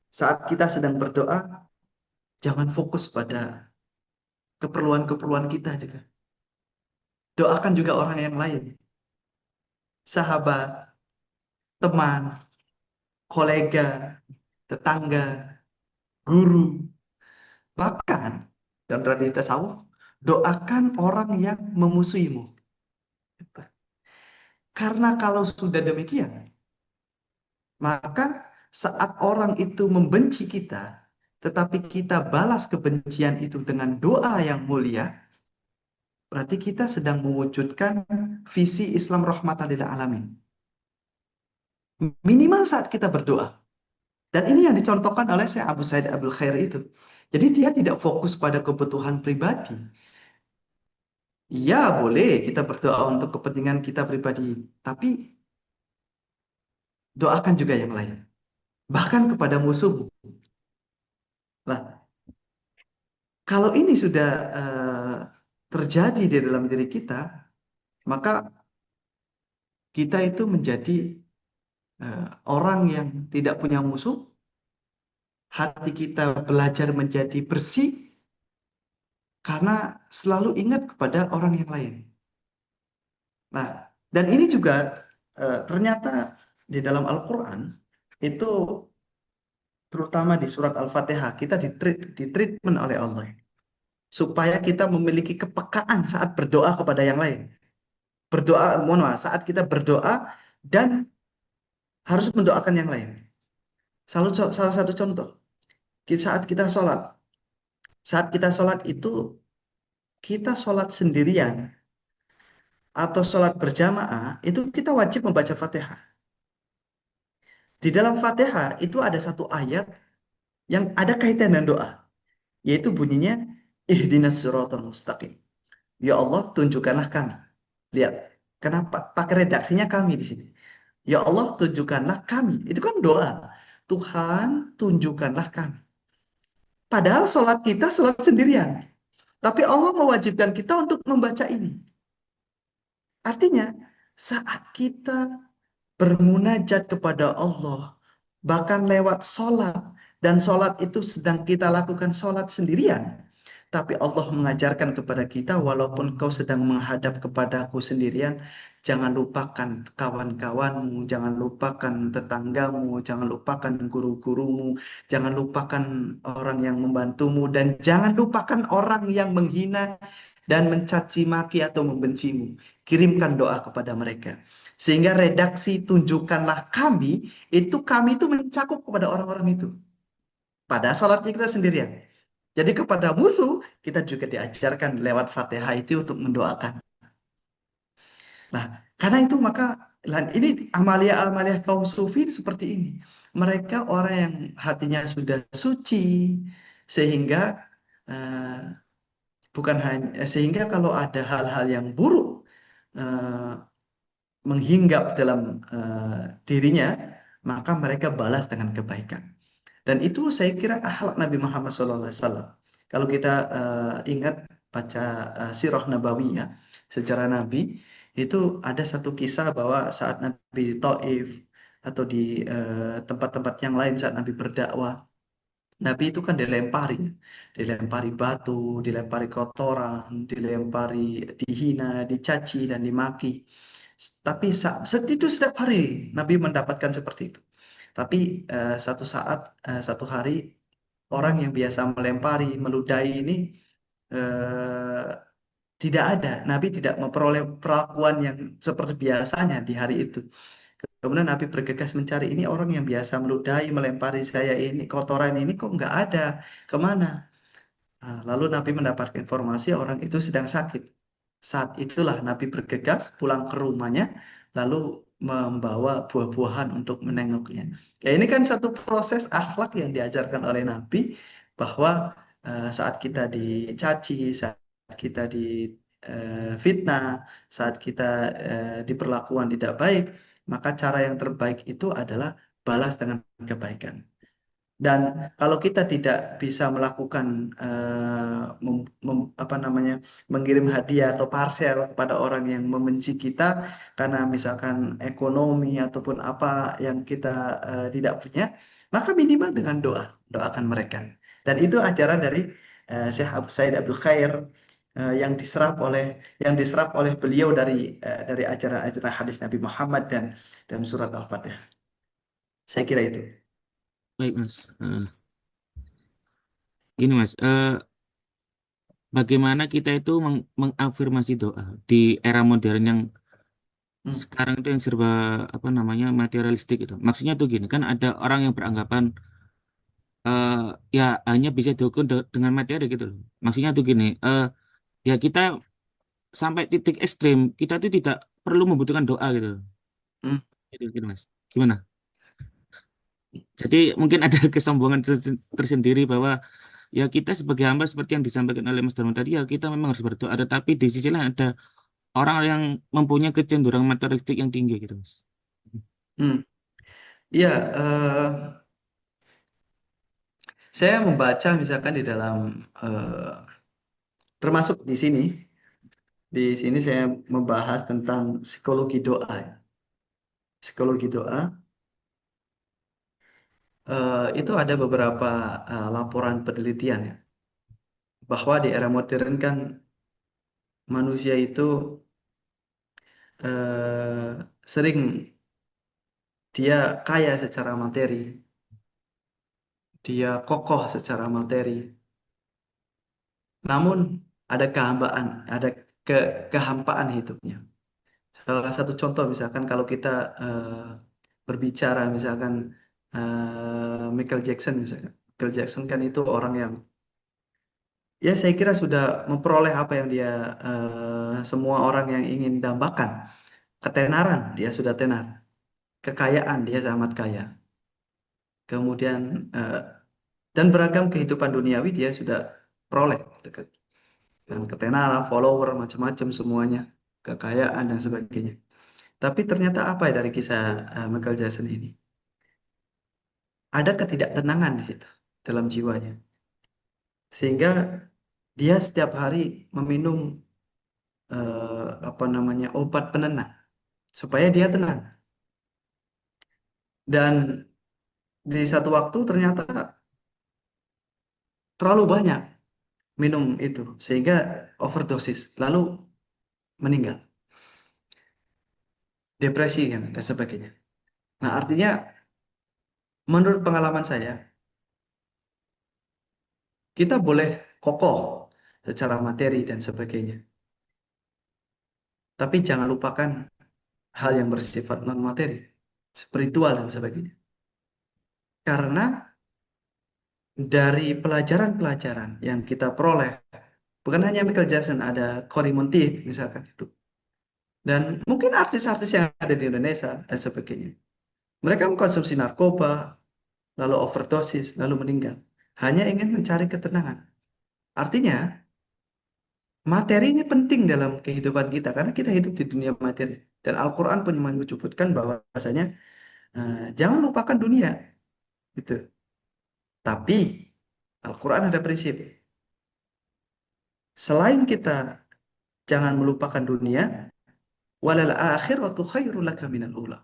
saat kita sedang berdoa jangan fokus pada keperluan-keperluan kita juga. Doakan juga orang yang lain, sahabat, teman, kolega, tetangga, guru, bahkan dan radhi tasawuf, doakan orang yang memusuhimu. Karena kalau sudah demikian, maka saat orang itu membenci kita, tetapi kita balas kebencian itu dengan doa yang mulia, berarti kita sedang mewujudkan visi Islam rahmatan lil alamin. Minimal saat kita berdoa. Dan ini yang dicontohkan oleh Syekh Abu Said Abdul Khair itu. Jadi dia tidak fokus pada kebutuhan pribadi. Ya, boleh kita berdoa untuk kepentingan kita pribadi, tapi doakan juga yang lain. Bahkan kepada musuh. Lah, kalau ini sudah terjadi di dalam diri kita, maka kita itu menjadi orang yang tidak punya musuh, hati kita belajar menjadi bersih karena selalu ingat kepada orang yang lain. Nah, dan ini juga ternyata di dalam Al-Quran itu terutama di surat Al-Fatihah kita ditreatment oleh Allah supaya kita memiliki kepekaan saat berdoa kepada yang lain. Berdoa, mohon maaf, saat kita berdoa dan harus mendoakan yang lain. Salah satu contoh, saat kita sholat. Saat kita sholat itu, kita sholat sendirian atau sholat berjamaah, itu kita wajib membaca Fatihah. Di dalam Fatihah itu ada satu ayat yang ada kaitan dengan doa, yaitu bunyinya, ihdinas siratal mustaqim. Ya Allah, tunjukkanlah kami. Lihat, kenapa pakai redaksinya kami di sini? Ya Allah, tunjukkanlah kami. Itu kan doa. Tuhan, tunjukkanlah kami. Padahal sholat kita sholat sendirian. Tapi Allah mewajibkan kita untuk membaca ini. Artinya, saat kita bermunajat kepada Allah, bahkan lewat sholat, dan sholat itu sedang kita lakukan sholat sendirian, tapi Allah mengajarkan kepada kita, walaupun kau sedang menghadap kepadaku sendirian, jangan lupakan kawan-kawanmu, jangan lupakan tetanggamu, jangan lupakan guru-gurumu, jangan lupakan orang yang membantumu, dan jangan lupakan orang yang menghina dan mencaci maki atau membencimu. Kirimkan doa kepada mereka. Sehingga redaksi tunjukkanlah kami itu mencakup kepada orang-orang itu. Pada sholatnya kita sendirian. Jadi kepada musuh, kita juga diajarkan lewat Fatihah itu untuk mendoakan. Nah, karena itu maka ini amalia-amalia kaum sufi seperti ini. Mereka orang yang hatinya sudah suci, sehingga eh, bukan hanya sehingga kalau ada hal-hal yang buruk eh, menghinggap dalam dirinya, maka mereka balas dengan kebaikan. Dan itu saya kira akhlak Nabi Muhammad SAW. Kalau kita ingat baca sirah Nabawiyah, sejarah Nabi, itu ada satu kisah bahwa saat Nabi di Taif atau di tempat-tempat yang lain saat Nabi berdakwah, Nabi itu kan dilempari batu, dilempari kotoran, dilempari, dihina, dicaci dan dimaki. Tapi itu setiap hari Nabi mendapatkan seperti itu. Tapi satu hari orang yang biasa melempari, meludahi ini eh, tidak ada. Nabi tidak memperoleh perlakuan yang seperti biasanya di hari itu. Kemudian Nabi bergegas mencari ini orang yang biasa meludahi, melempari saya ini, kotoran ini kok nggak ada. Kemana? Nah, lalu Nabi mendapatkan informasi orang itu sedang sakit. Saat itulah Nabi bergegas pulang ke rumahnya, lalu membawa buah-buahan untuk menengoknya. Ya, ini kan satu proses akhlak yang diajarkan oleh Nabi, bahwa saat kita dicaci, saat kita difitnah, saat kita diperlakukan tidak baik, maka cara yang terbaik itu adalah balas dengan kebaikan. Dan kalau kita tidak bisa melakukan apa namanya, mengirim hadiah atau parcel kepada orang yang membenci kita karena misalkan ekonomi ataupun apa yang kita tidak punya, maka minimal dengan doa, doakan mereka. Dan itu ajaran dari Syekh Abu Said Abdul Khair yang diserap oleh beliau dari ajaran-ajaran hadis Nabi Muhammad dan surat Al-Fatihah. Saya kira itu. Baik, Mas. Ini, Mas, bagaimana kita itu mengafirmasi doa di era modern yang Hmm. sekarang itu yang serba apa namanya materialistik itu. Maksudnya tuh gini, kan ada orang yang beranggapan eh, ya hanya bisa diukur dengan materi gitu loh. Maksudnya tuh gini, ya kita sampai titik ekstrim, kita tuh tidak perlu membutuhkan doa gitu loh. Hmm. Gitu, Mas. Gimana? Jadi mungkin ada kesombongan tersendiri bahwa ya kita sebagai hamba seperti yang disampaikan oleh Mas Darmo tadi, ya kita memang harus berdoa. Tetapi di sisi lain ada orang yang mempunyai kecenderungan materialistik yang tinggi gitu, Mas. Hmm. Iya, Saya membaca misalkan di dalam eh, termasuk di sini saya membahas tentang psikologi doa. Ya. Psikologi doa itu ada beberapa laporan penelitian ya bahwa di era modern kan manusia itu sering dia kaya secara materi, dia kokoh secara materi, namun ada kehambaan, ada kehampaan hidupnya. Salah satu contoh misalkan kalau kita eh, berbicara misalkan Michael Jackson misalkan. Michael Jackson kan itu orang yang ya saya kira sudah memperoleh apa yang dia semua orang yang ingin dambakan. Ketenaran, dia sudah tenar. Kekayaan, dia sangat kaya. Kemudian eh, dan beragam kehidupan duniawi dia sudah peroleh. Gitu kan. Dan ketenaran, follower, macam-macam semuanya. Kekayaan dan sebagainya. Tapi ternyata apa ya dari kisah Michael Jackson ini? Ada ketidaktenangan di situ dalam jiwanya. Sehingga dia setiap hari meminum apa namanya obat penenang supaya dia tenang. Dan di satu waktu ternyata terlalu banyak minum itu sehingga overdosis lalu meninggal, depresi kan dan sebagainya. Nah, artinya menurut pengalaman saya, kita boleh kokoh secara materi dan sebagainya, tapi jangan lupakan hal yang bersifat non materi, spiritual dan sebagainya. Karena dari pelajaran-pelajaran yang kita peroleh, bukan hanya Michael Jackson, ada Cory Monteith misalkan itu, dan mungkin artis-artis yang ada di Indonesia dan sebagainya. Mereka mengkonsumsi narkoba, lalu overdosis, lalu meninggal. Hanya ingin mencari ketenangan. Artinya, materi ini penting dalam kehidupan kita karena kita hidup di dunia materi. Dan Al-Quran pun menyebutkan bahwasanya jangan lupakan dunia. Gitu. Tapi Al-Quran ada prinsip. Selain kita jangan melupakan dunia, walal akhiratu khairul laka minal ula.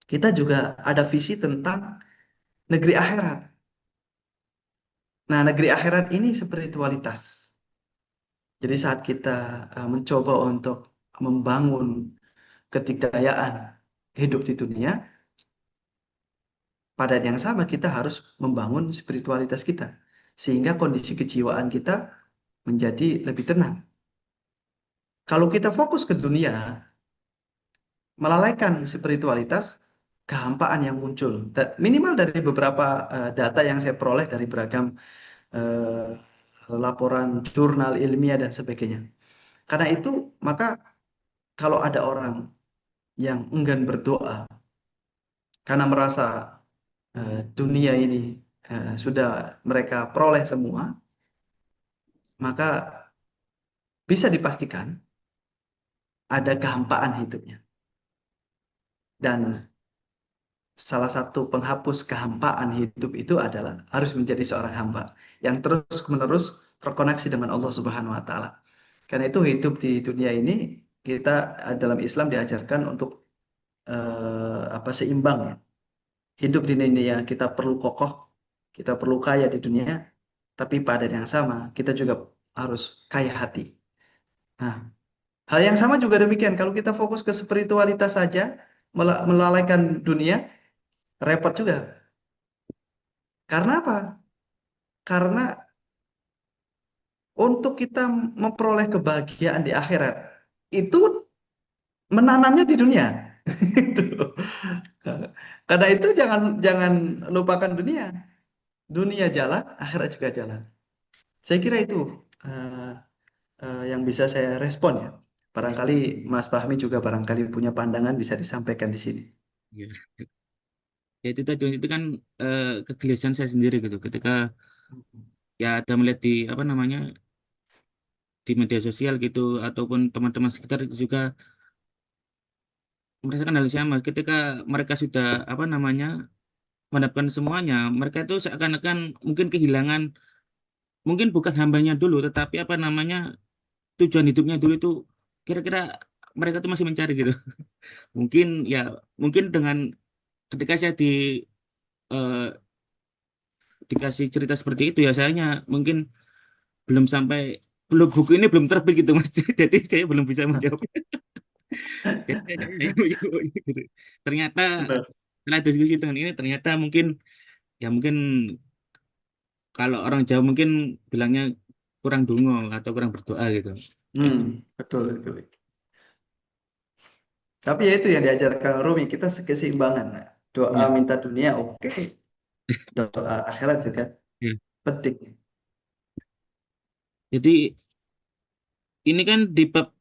Kita juga ada visi tentang negeri akhirat. Nah, negeri akhirat ini spiritualitas. Jadi saat kita mencoba untuk membangun kedikdayaan hidup di dunia, pada yang sama kita harus membangun spiritualitas kita. Sehingga kondisi kejiwaan kita menjadi lebih tenang. Kalau kita fokus ke dunia, melalaikan spiritualitas, kehampaan yang muncul. Minimal dari beberapa data yang saya peroleh dari beragam eh, laporan jurnal ilmiah dan sebagainya. Karena itu, maka kalau ada orang yang enggan berdoa karena merasa dunia ini sudah mereka peroleh semua, maka bisa dipastikan ada kehampaan hidupnya. Dan salah satu penghapus kehampaan hidup itu adalah harus menjadi seorang hamba yang terus-menerus terkoneksi dengan Allah Subhanahu wa taala. Karena itu hidup di dunia ini kita dalam Islam diajarkan untuk apa seimbang ya. Hidup di dunia kita perlu kokoh, kita perlu kaya di dunia, tapi pada yang sama kita juga harus kaya hati. Nah, hal yang sama juga demikian. Kalau kita fokus ke spiritualitas saja, melalaikan dunia, repot juga. Karena apa? Karena untuk kita memperoleh kebahagiaan di akhirat, itu menanamnya di dunia. Itu. Karena itu jangan jangan lupakan dunia. Dunia jalan, akhirat juga jalan. Saya kira itu eh, yang bisa saya respon ya. Barangkali Mas Fahmi juga barangkali punya pandangan bisa disampaikan di sini. Ya, ya itu tadi itu kan kegelisahan saya sendiri gitu ketika ya ada melihat di apa namanya di media sosial gitu ataupun teman-teman sekitar itu juga merasakan hal yang sama ketika mereka sudah apa namanya mendapatkan semuanya, mereka itu seakan-akan mungkin kehilangan, mungkin bukan hambanya dulu, tetapi apa namanya, tujuan hidupnya dulu itu kira-kira mereka tuh masih mencari gitu. Mungkin ya, mungkin dengan ketika saya eh, dikasih cerita seperti itu ya, sayanya mungkin belum sampai, belum, buku ini belum terbit gitu Mas. Jadi saya belum bisa menjawab. Jadi saya hanya menjawab gitu. Ternyata Benar. setelah diskusi dengan ini, ternyata mungkin ya, mungkin kalau orang Jawa mungkin bilangnya kurang dongo atau kurang berdoa gitu. Itu. Betul, betul. Tapi ya itu yang diajarkan Rumi, kita keseimbangan. Nah, doa Ya. minta dunia oke, doa akhirat juga Ya. penting. Jadi ini kan di bab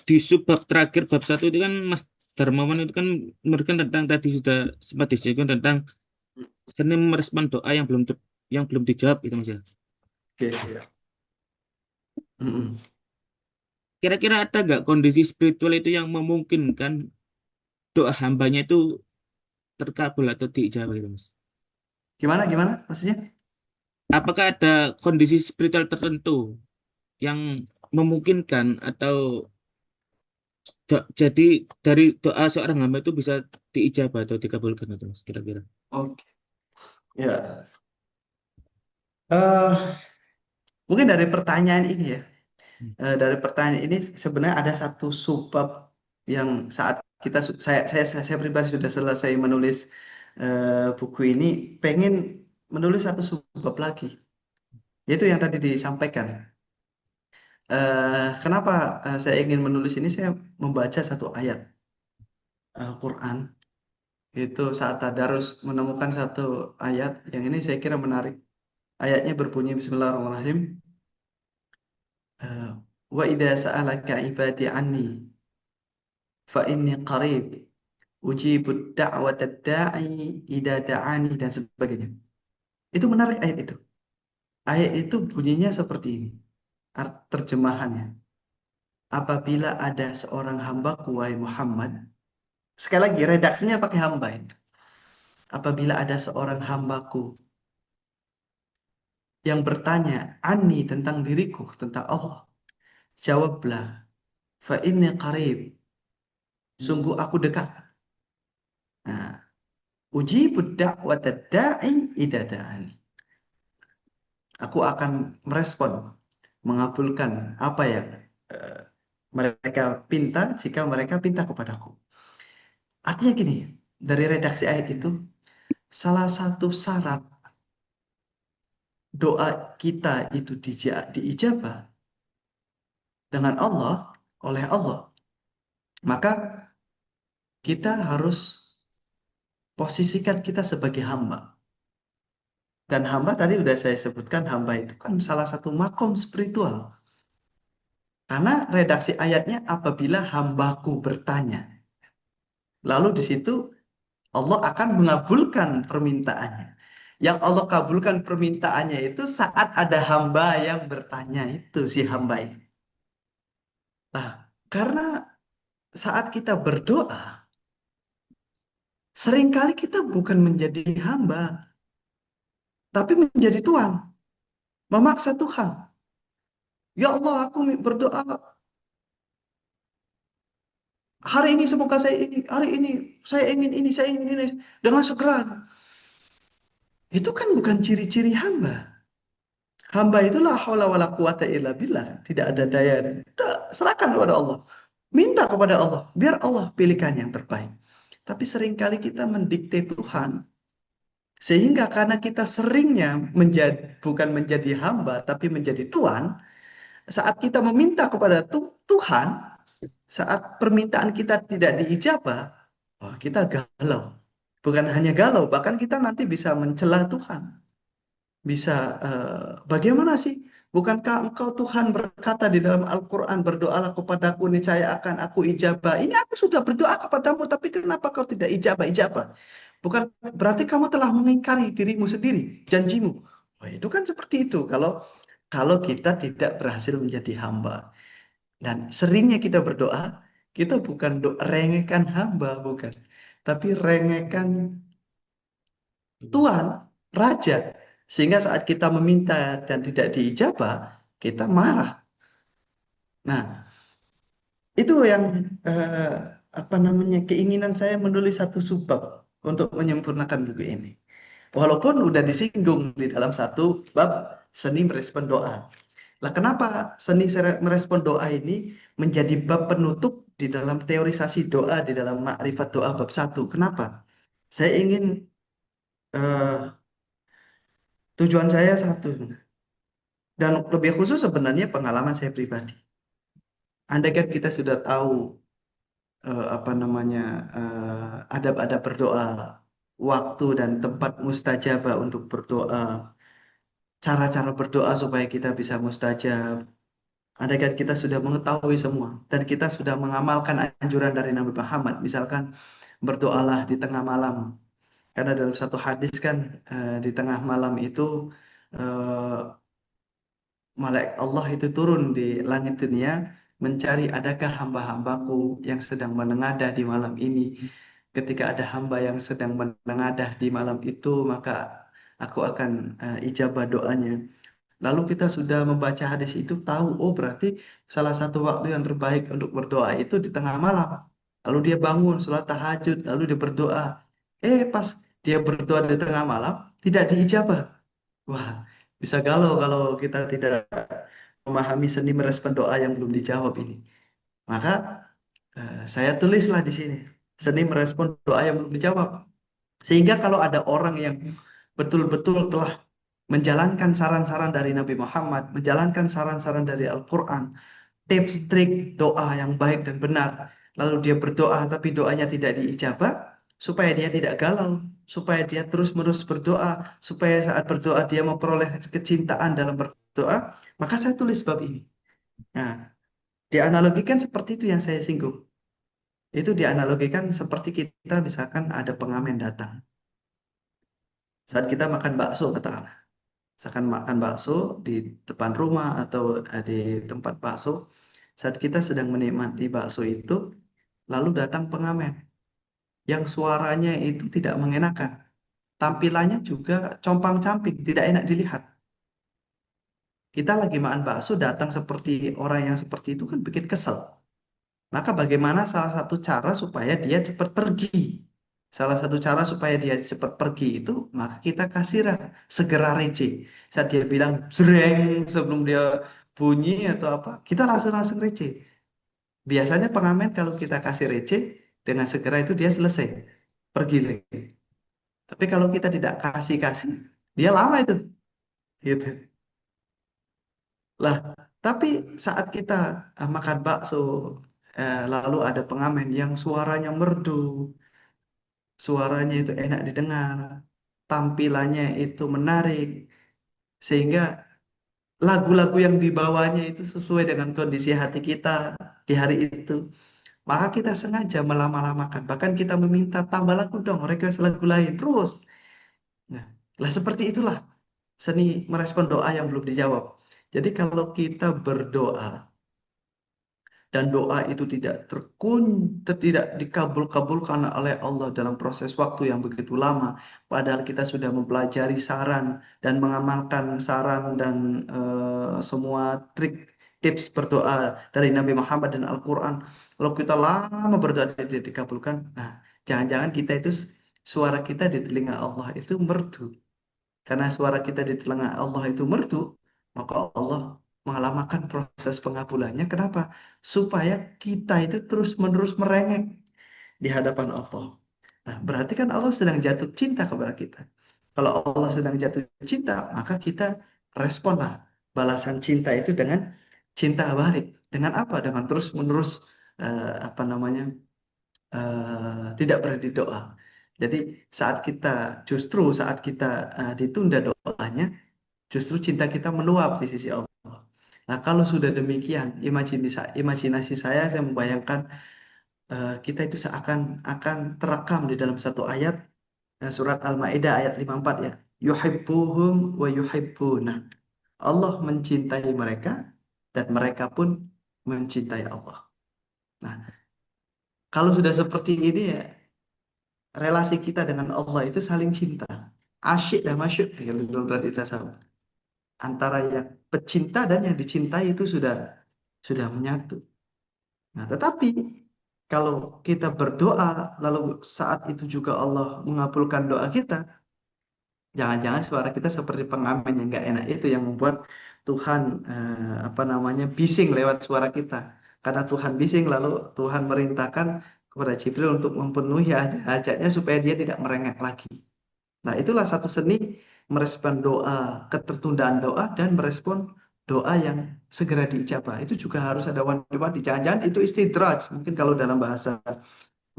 di subbab terakhir bab satu itu kan Mas Darmawan itu kan memberikan tentang, tadi sudah sempat disinggung tentang seni merespon doa yang belum dijawab itu Mas ya. Oke, ya. Mm-mm. Kira-kira ada nggak kondisi spiritual itu yang memungkinkan doa hambanya itu terkabul atau diijabah gitu Mas? Gimana, gimana maksudnya? Apakah ada kondisi spiritual tertentu yang memungkinkan atau jadi dari doa seorang hamba itu bisa diijabah atau dikabulkan itu Mas kira-kira? Oke, ya. Eh, Mungkin dari pertanyaan ini ya. Hmm. Dari pertanyaan ini sebenarnya ada satu subbab yang saat kita saya pribadi sudah selesai menulis buku ini, pengen menulis satu subbab lagi, yaitu yang tadi disampaikan. Kenapa saya ingin menulis ini? Saya membaca satu ayat Al-Quran, itu saat tadarus menemukan satu ayat yang ini saya kira menarik. Ayatnya berbunyi Bismillahirrahmanirrahim. Eh, Wa idza sa'alaka ibadi anni fa inni qarib ujibud da'watad da'i idza da'ani dan sebagainya. Itu menarik ayat itu. Ayat itu bunyinya seperti ini. Terjemahannya. Apabila ada seorang hambaku wahai Muhammad, sekali lagi redaksinya pakai hamba ini. Apabila ada seorang hambaku yang bertanya Ani tentang diriku, tentang Allah, jawablah, fa inni qarib, sungguh aku dekat. Nah, uji budak da'i idza da'ani. Aku akan merespon, mengabulkan apa yang eh, mereka pinta jika mereka pinta kepadaku. Artinya gini, dari redaksi ayat itu, salah satu syarat doa kita itu diijabah dengan Allah, oleh Allah, maka kita harus posisikan kita sebagai hamba. Dan hamba tadi sudah saya sebutkan, hamba itu kan salah satu makom spiritual. Karena redaksi ayatnya apabila hambaku bertanya. Lalu di situ Allah akan mengabulkan permintaannya. Yang Allah kabulkan permintaannya itu saat ada hamba yang bertanya, itu si hamba itu. Nah, karena saat kita berdoa, seringkali kita bukan menjadi hamba, tapi menjadi Tuhan, memaksa Tuhan. Ya Allah, aku berdoa hari ini semoga saya ini, hari ini saya ingin ini, saya ingin ini dengan segera. Itu kan bukan ciri-ciri hamba. Hamba itulah haula wala quwata illa billah. Tidak ada daya. Udah, serahkan kepada Allah. Minta kepada Allah. Biar Allah pilihkan yang terbaik. Tapi seringkali kita mendikte Tuhan. Sehingga karena kita seringnya bukan menjadi hamba, tapi menjadi Tuhan. Saat kita meminta kepada Tuhan, saat permintaan kita tidak diijabah, wah, kita galau. Bukan hanya galau, bahkan kita nanti bisa mencela Tuhan. Bisa, bagaimana sih? Bukankah engkau Tuhan berkata di dalam Al-Quran, berdoalah kepadaku, niscaya akan aku ijabah. Ini aku sudah berdoa kepadamu, tapi kenapa kau tidak ijabah-ijabah? Bukan berarti kamu telah mengingkari dirimu sendiri, janjimu. Wah, itu kan seperti itu. Kalau kalau kita tidak berhasil menjadi hamba. Dan seringnya kita berdoa, kita bukan rengekan hamba, bukan. Tapi rengekan Tuhan, Raja. Sehingga saat kita meminta dan tidak diijabah, kita marah. Nah, itu yang apa namanya keinginan saya menulis satu subbab untuk menyempurnakan buku ini. Walaupun udah disinggung di dalam satu bab seni merespon doa. Lah kenapa seni merespon doa ini menjadi bab penutup di dalam teorisasi doa di dalam makrifat doa bab satu? Kenapa? Saya ingin eh, tujuan saya satu dan lebih khusus sebenarnya pengalaman saya pribadi. Andaikan kita sudah tahu apa namanya adab-adab berdoa, waktu dan tempat mustajabah untuk berdoa, cara-cara berdoa supaya kita bisa mustajab. Andaikan kita sudah mengetahui semua dan kita sudah mengamalkan anjuran dari Nabi Muhammad, misalkan berdoalah di tengah malam. Karena dalam satu hadis kan di tengah malam itu eh, malaikat Allah itu turun di langit dunia mencari adakah hamba-hambaku yang sedang menengadah di malam ini. Ketika ada hamba yang sedang menengadah di malam itu, maka aku akan ijabah doanya. Lalu kita sudah membaca hadis itu tahu, oh berarti salah satu waktu yang terbaik untuk berdoa itu di tengah malam. Lalu dia bangun, sholat tahajud, lalu dia berdoa. Pas dia berdoa di tengah malam, tidak diijabah. Wah, bisa galau kalau kita tidak memahami seni merespon doa yang belum dijawab ini. Maka saya tulislah di sini, seni merespon doa yang belum dijawab. Sehingga kalau ada orang yang betul-betul telah menjalankan saran-saran dari Nabi Muhammad, menjalankan saran-saran dari Al-Quran, tips trik doa yang baik dan benar, lalu dia berdoa tapi doanya tidak diijabah, supaya dia tidak galau, supaya dia terus-menerus berdoa, supaya saat berdoa dia memperoleh kecintaan dalam berdoa, maka saya tulis bab ini. Nah, dianalogikan seperti itu yang saya singgung. Itu dianalogikan seperti kita misalkan ada pengamen datang. Saat kita makan bakso, katakanlah. Misalkan makan bakso di depan rumah atau di tempat bakso, saat kita sedang menikmati bakso itu, lalu datang pengamen yang suaranya itu tidak mengenakan. Tampilannya juga compang-camping, tidak enak dilihat. Kita lagi makan bakso, datang seperti orang yang seperti itu kan bikin kesel. Maka bagaimana salah satu cara supaya dia cepat pergi? Salah satu cara supaya dia cepat pergi itu, maka kita kasih segera receh. Saat dia bilang jreng sebelum dia bunyi atau apa, kita langsung langsung receh. Biasanya pengamen kalau kita kasih receh, dengan segera itu dia selesai, pergi lagi. Tapi kalau kita tidak kasih-kasih, dia lama itu. Gitu. Lah, tapi saat kita makan bakso, lalu ada pengamen yang suaranya merdu, suaranya itu enak didengar, tampilannya itu menarik, sehingga lagu-lagu yang dibawanya itu sesuai dengan kondisi hati kita di hari itu. Maka kita sengaja melama-lamakan, bahkan kita meminta tambah lagu dong, request lagu lain terus. Nah, lah seperti itulah seni merespon doa yang belum dijawab. Jadi kalau kita berdoa dan doa itu tidak dikabul-kabulkan oleh Allah dalam proses waktu yang begitu lama, padahal kita sudah mempelajari saran dan mengamalkan saran dan semua trik tips berdoa dari Nabi Muhammad dan Al-Quran. Kalau kita lama berdoa tidak dikabulkan, nah jangan-jangan kita itu suara kita di telinga Allah itu merdu. Karena suara kita di telinga Allah itu merdu, maka Allah mengalamakan proses pengabulannya. Kenapa? Supaya kita itu terus-menerus merengek di hadapan Allah. Nah, berarti kan Allah sedang jatuh cinta kepada kita. Kalau Allah sedang jatuh cinta, maka kita responlah balasan cinta itu dengan cinta balik. Dengan apa? Dengan terus-menerus apa namanya tidak berhenti doa. Jadi saat kita ditunda doanya, justru cinta kita meluap di sisi Allah. Nah, kalau sudah demikian, imajinasi saya membayangkan kita itu seakan akan terekam di dalam satu ayat surat Al-Maidah ayat 54 ya. Yuhibbuhum wa yuhibbuna. Allah mencintai mereka dan mereka pun mencintai Allah. Nah, kalau sudah seperti ini ya, relasi kita dengan Allah itu saling cinta. asyik dan masyuk ya, dalam tradisi tasawuf. Antara yang pecinta dan yang dicintai itu sudah menyatu. Nah, tetapi kalau kita berdoa lalu saat itu juga Allah mengabulkan doa kita, jangan-jangan suara kita seperti pengamen yang nggak enak itu yang membuat Tuhan apa namanya bising lewat suara kita. Karena Tuhan bising lalu Tuhan merintahkan kepada Jibril untuk memenuhi hajatnya supaya dia tidak merengek lagi. Nah, itulah satu seni merespon doa, ketertundaan doa dan merespon doa yang segera diijabah. Itu juga harus ada wanti-wanti. Jangan-jangan itu istidraj. Mungkin kalau dalam bahasa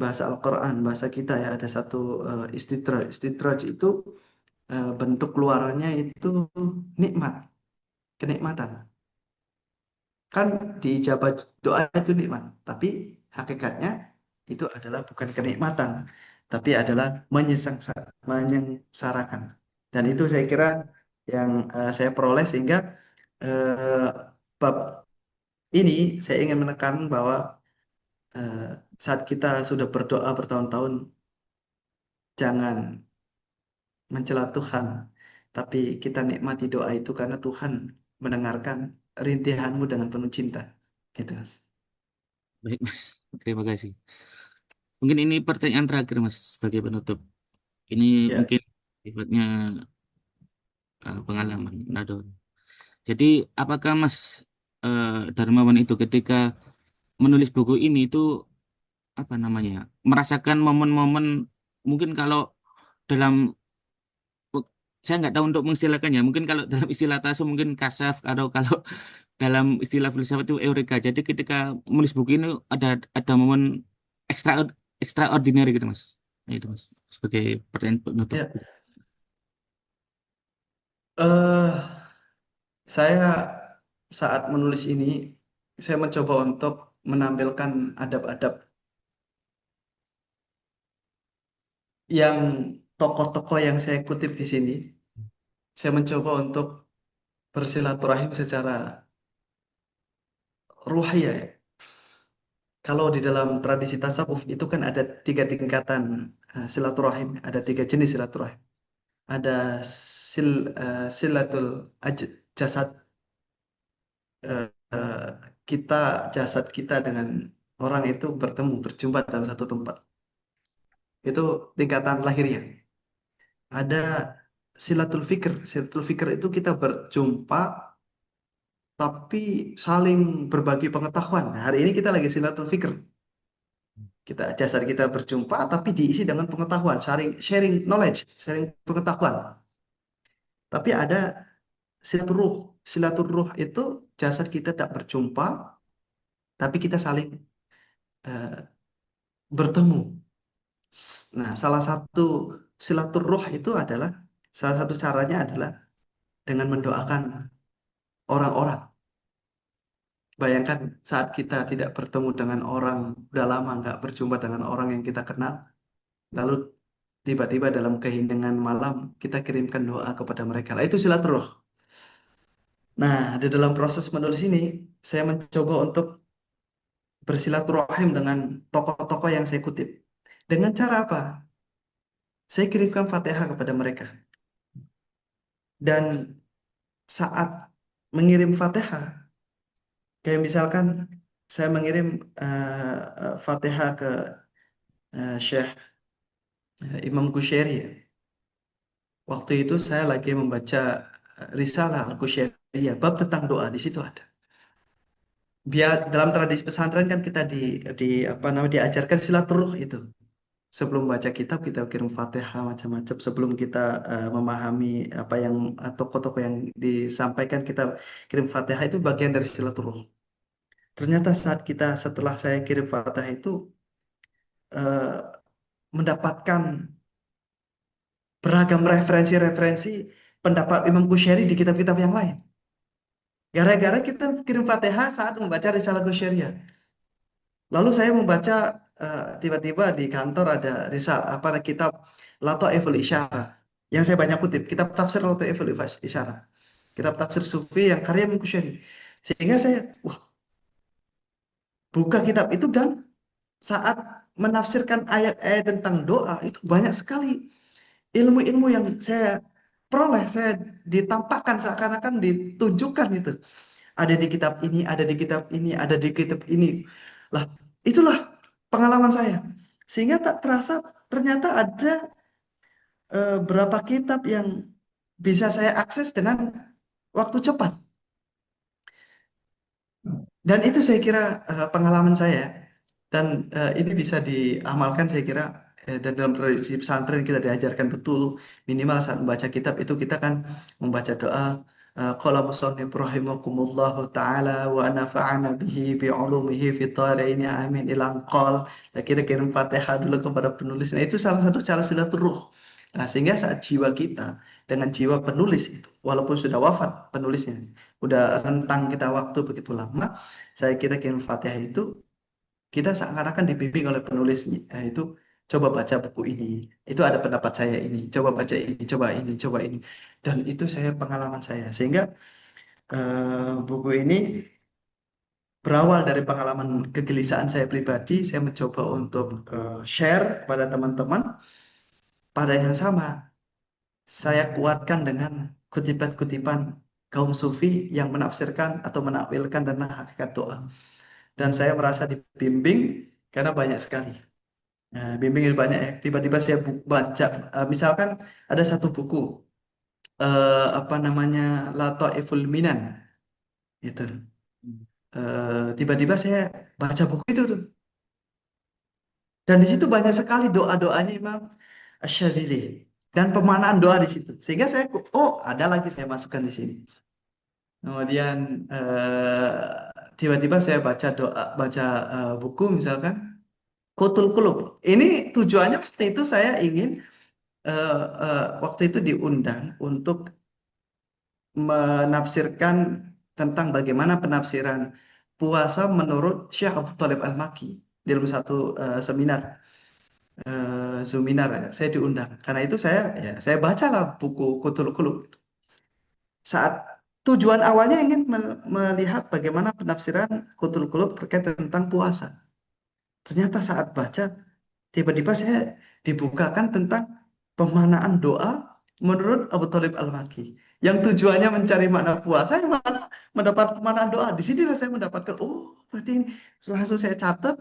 bahasa Al-Quran, bahasa kita ya ada satu istidraj. Istidraj itu bentuk keluarannya itu nikmat, kenikmatan. Kan diijabah doa itu nikmat, tapi hakikatnya itu adalah bukan kenikmatan, tapi adalah menyengsarakan. Dan itu saya kira yang saya peroleh sehingga eh, bab ini saya ingin menekan bahwa eh, saat kita sudah berdoa bertahun-tahun, jangan mencela Tuhan, tapi kita nikmati doa itu karena Tuhan mendengarkan rintihanmu dengan penuh cinta. Gitu, Mas. Baik, Mas. Terima kasih. Mungkin ini pertanyaan terakhir, Mas, sebagai penutup. Ini Ya, mungkin sifatnya pengalaman Nadon. Jadi, apakah Mas eh, Darmawan itu ketika menulis buku ini itu apa namanya merasakan momen-momen mungkin kalau dalam saya nggak tahu untuk mengistilahkannya mungkin kalau dalam istilah tasawuf mungkin kasaf atau kalau dalam istilah filsafat itu eureka. Jadi ketika menulis buku ini ada momen ekstra extraordinary gitu Mas. Nah, itu Mas sebagai pertanyaan penutup. ya. eh saya saat menulis ini, saya mencoba untuk menampilkan adab-adab yang tokoh-tokoh yang saya kutip di sini. Saya mencoba untuk bersilaturahim secara ruhiyah, ya. Kalau di dalam tradisi tasawuf itu kan ada tiga tingkatan silaturahim, ada tiga jenis silaturahim. Ada silatul jasad, eh, eh, kita jasad kita dengan orang itu bertemu berjumpa dalam satu tempat. Itu tingkatan lahiriah. Ada silatul fikr. Silatul fikr itu kita berjumpa tapi saling berbagi pengetahuan. Nah, hari ini kita lagi silatul fikr. Kita jasad kita berjumpa tapi diisi dengan pengetahuan, sharing sharing knowledge, sharing pengetahuan. Tapi ada silatul ruh. Silatul ruh itu jasad kita tak berjumpa tapi kita saling eh, bertemu. Nah, salah satu silaturroh itu adalah salah satu caranya adalah dengan mendoakan orang-orang. Bayangkan saat kita tidak bertemu dengan orang, udah lama nggak berjumpa dengan orang yang kita kenal, lalu tiba-tiba dalam keheningan malam kita kirimkan doa kepada mereka. Nah, itu silaturroh. Nah, di dalam proses menulis ini, saya mencoba untuk bersilaturahim dengan tokoh-tokoh yang saya kutip. Dengan cara apa? Saya kirimkan Fatihah kepada mereka. Dan saat mengirim Fatihah, kayak misalkan saya mengirim Fatihah ke Syekh Imam Qushairi, ya. Waktu itu saya lagi membaca Risalah Al-Qushairiyah, bab tentang doa di situ ada. Biar dalam tradisi pesantren kan kita di apa namanya diajarkan silaturruh itu. Sebelum baca kitab kita kirim Fatihah macam-macam. Sebelum kita memahami apa yang tokoh-tokoh yang disampaikan kita kirim Fatihah itu bagian dari silaturruh. Ternyata saat kita setelah saya kirim Fatihah itu eh, mendapatkan beragam referensi-referensi pendapat Imam Qushairi di kitab-kitab yang lain. Gara-gara kita kirim Fatihah saat membaca Risalah Qushairiyah. Lalu saya membaca tiba-tiba di kantor ada risalah apa kitab Lataiful Isyarah yang saya banyak kutip, kitab tafsir Lataiful Isyarah. Kitab tafsir Sufi yang karya Imam Qushairi. Sehingga saya wah, buka kitab itu dan saat menafsirkan ayat-ayat tentang doa itu banyak sekali ilmu-ilmu yang saya peroleh, saya ditampakkan seakan-akan ditunjukkan itu. Ada di kitab ini, ada di kitab ini, ada di kitab ini. Lah, itulah pengalaman saya. Sehingga tak terasa ternyata ada berapa kitab yang bisa saya akses dengan waktu cepat. Dan itu saya kira pengalaman saya. Dan ini bisa diamalkan saya kira dan dalam tradisi pesantren kita diajarkan betul minimal saat membaca kitab itu kita kan membaca doa qala musannif rahimakumullahu taala wa nafa'ana bihi bi ulumihi fi dharain amin ila qol. Kita kirim Fatihah dulu kepada penulis. Nah, itu salah satu cara silaturruh. Nah, sehingga saat jiwa kita dengan jiwa penulis itu walaupun sudah wafat penulisnya, udah rentang kita waktu begitu lama, saya kita kirim Fatihah itu kita seakan-akan dibimbing oleh penulisnya. Nah, itu coba baca buku ini. Itu ada pendapat saya ini. Coba baca ini, coba ini, coba ini. Dan itu saya pengalaman saya. Sehingga buku ini berawal dari pengalaman kegelisahan saya pribadi. Saya mencoba untuk share kepada teman-teman. Pada yang sama, saya kuatkan dengan kutipan-kutipan kaum sufi yang menafsirkan atau menakwilkan tentang hakikat doa. Dan saya merasa dibimbing karena banyak sekali. Nah, bimbing ini banyak ya. Tiba-tiba saya baca, misalkan ada satu buku, apa namanya, Lataiful Minan, itu. Tiba-tiba saya baca buku itu tuh. Dan di situ banyak sekali doa-doanya Imam Ash-Shadili dan pemanaan doa di situ. Sehingga saya, oh ada lagi saya masukkan di sini. Kemudian tiba-tiba saya baca doa, baca buku misalkan Kutul Kulub. Ini tujuannya seperti itu saya ingin waktu itu diundang untuk menafsirkan tentang bagaimana penafsiran puasa menurut Syekh Abu Thalib Al-Maki dalam satu seminar seminar ya, saya diundang. Karena itu saya bacalah buku Kutul Kulub. Saat tujuan awalnya ingin melihat bagaimana penafsiran Kutul Kulub terkait tentang puasa. Ternyata saat baca tiba-tiba saya dibukakan tentang pemanaan doa menurut Abu Thalib Al-Maki. Yang tujuannya mencari makna puasa, yang mana mendapat pemanaan doa. Di sinilah saya mendapatkan, oh berarti ini. Langsung saya catat,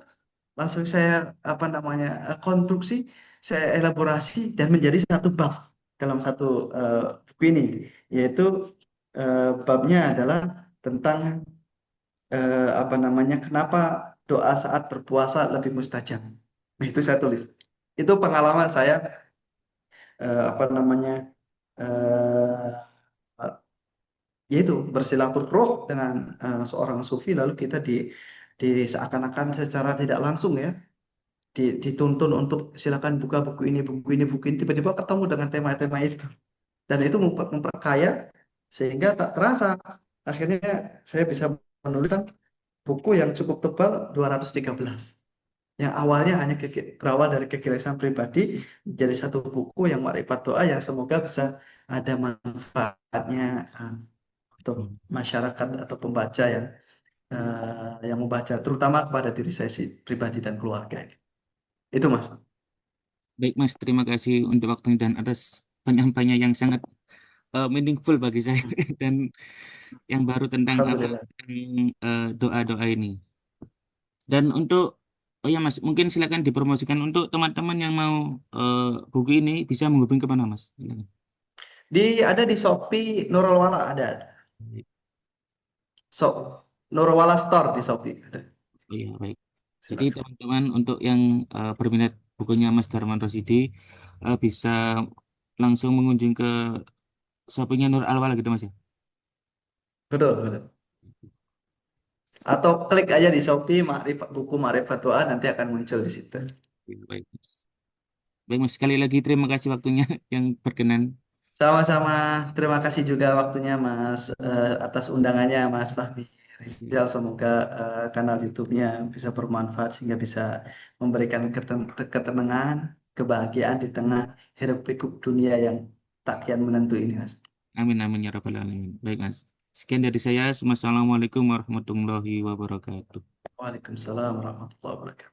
langsung saya apa namanya konstruksi, saya elaborasi dan menjadi satu bab dalam satu buku ini, yaitu babnya adalah tentang apa namanya kenapa doa saat berpuasa lebih mustajab. Nah, itu saya tulis. Itu pengalaman saya apa namanya eh, yaitu bersilaturroh dengan seorang sufi lalu kita di seakan-akan secara tidak langsung ya dituntun untuk silakan buka buku ini tiba-tiba ketemu dengan tema-tema itu dan itu memperkaya sehingga tak terasa akhirnya saya bisa menuliskan buku yang cukup tebal 213 yang awalnya hanya berawal dari kegelisahan pribadi menjadi satu buku yang makrifat doa yang semoga bisa ada manfaatnya untuk masyarakat atau pembaca yang membaca terutama kepada diri saya pribadi dan keluarga ini. Itu Mas. Baik Mas, terima kasih untuk waktunya dan atas penyampaiannya yang sangat meaningful bagi saya dan yang baru tentang apa Alhamdulillah. doa-doa ini. Dan untuk oh ya Mas, mungkin silakan dipromosikan untuk teman-teman yang mau eh, buku ini bisa menghubungi kemana Mas? Silakan. Ada di Shopee Nurul Wala ada. So, Nurul Wala Store di Shopee ada. Oh iya, baik. Jadi Silakan. teman-teman untuk yang berminat bukunya Mas Darman Rosidi bisa langsung mengunjungi ke shopee Nur Alwala gitu Mas ya. Betul, betul. Atau klik aja di Shopee buku Ma'rifat Doa nanti akan muncul di situ. Iya, baik. Mas. Baik Mas, sekali lagi terima kasih waktunya yang berkenan. Sama-sama. Terima kasih juga waktunya Mas atas undangannya Mas Fahmi Rizal. Semoga kanal YouTube-nya bisa bermanfaat sehingga bisa memberikan ketenangan, kebahagiaan di tengah hiruk pikuk dunia yang tak kian menentu ini Mas. Amin amin ya rabbal alamin. Baik Mas. Sekian dari saya. Assalamualaikum warahmatullahi wabarakatuh. Waalaikumsalam warahmatullahi wabarakatuh.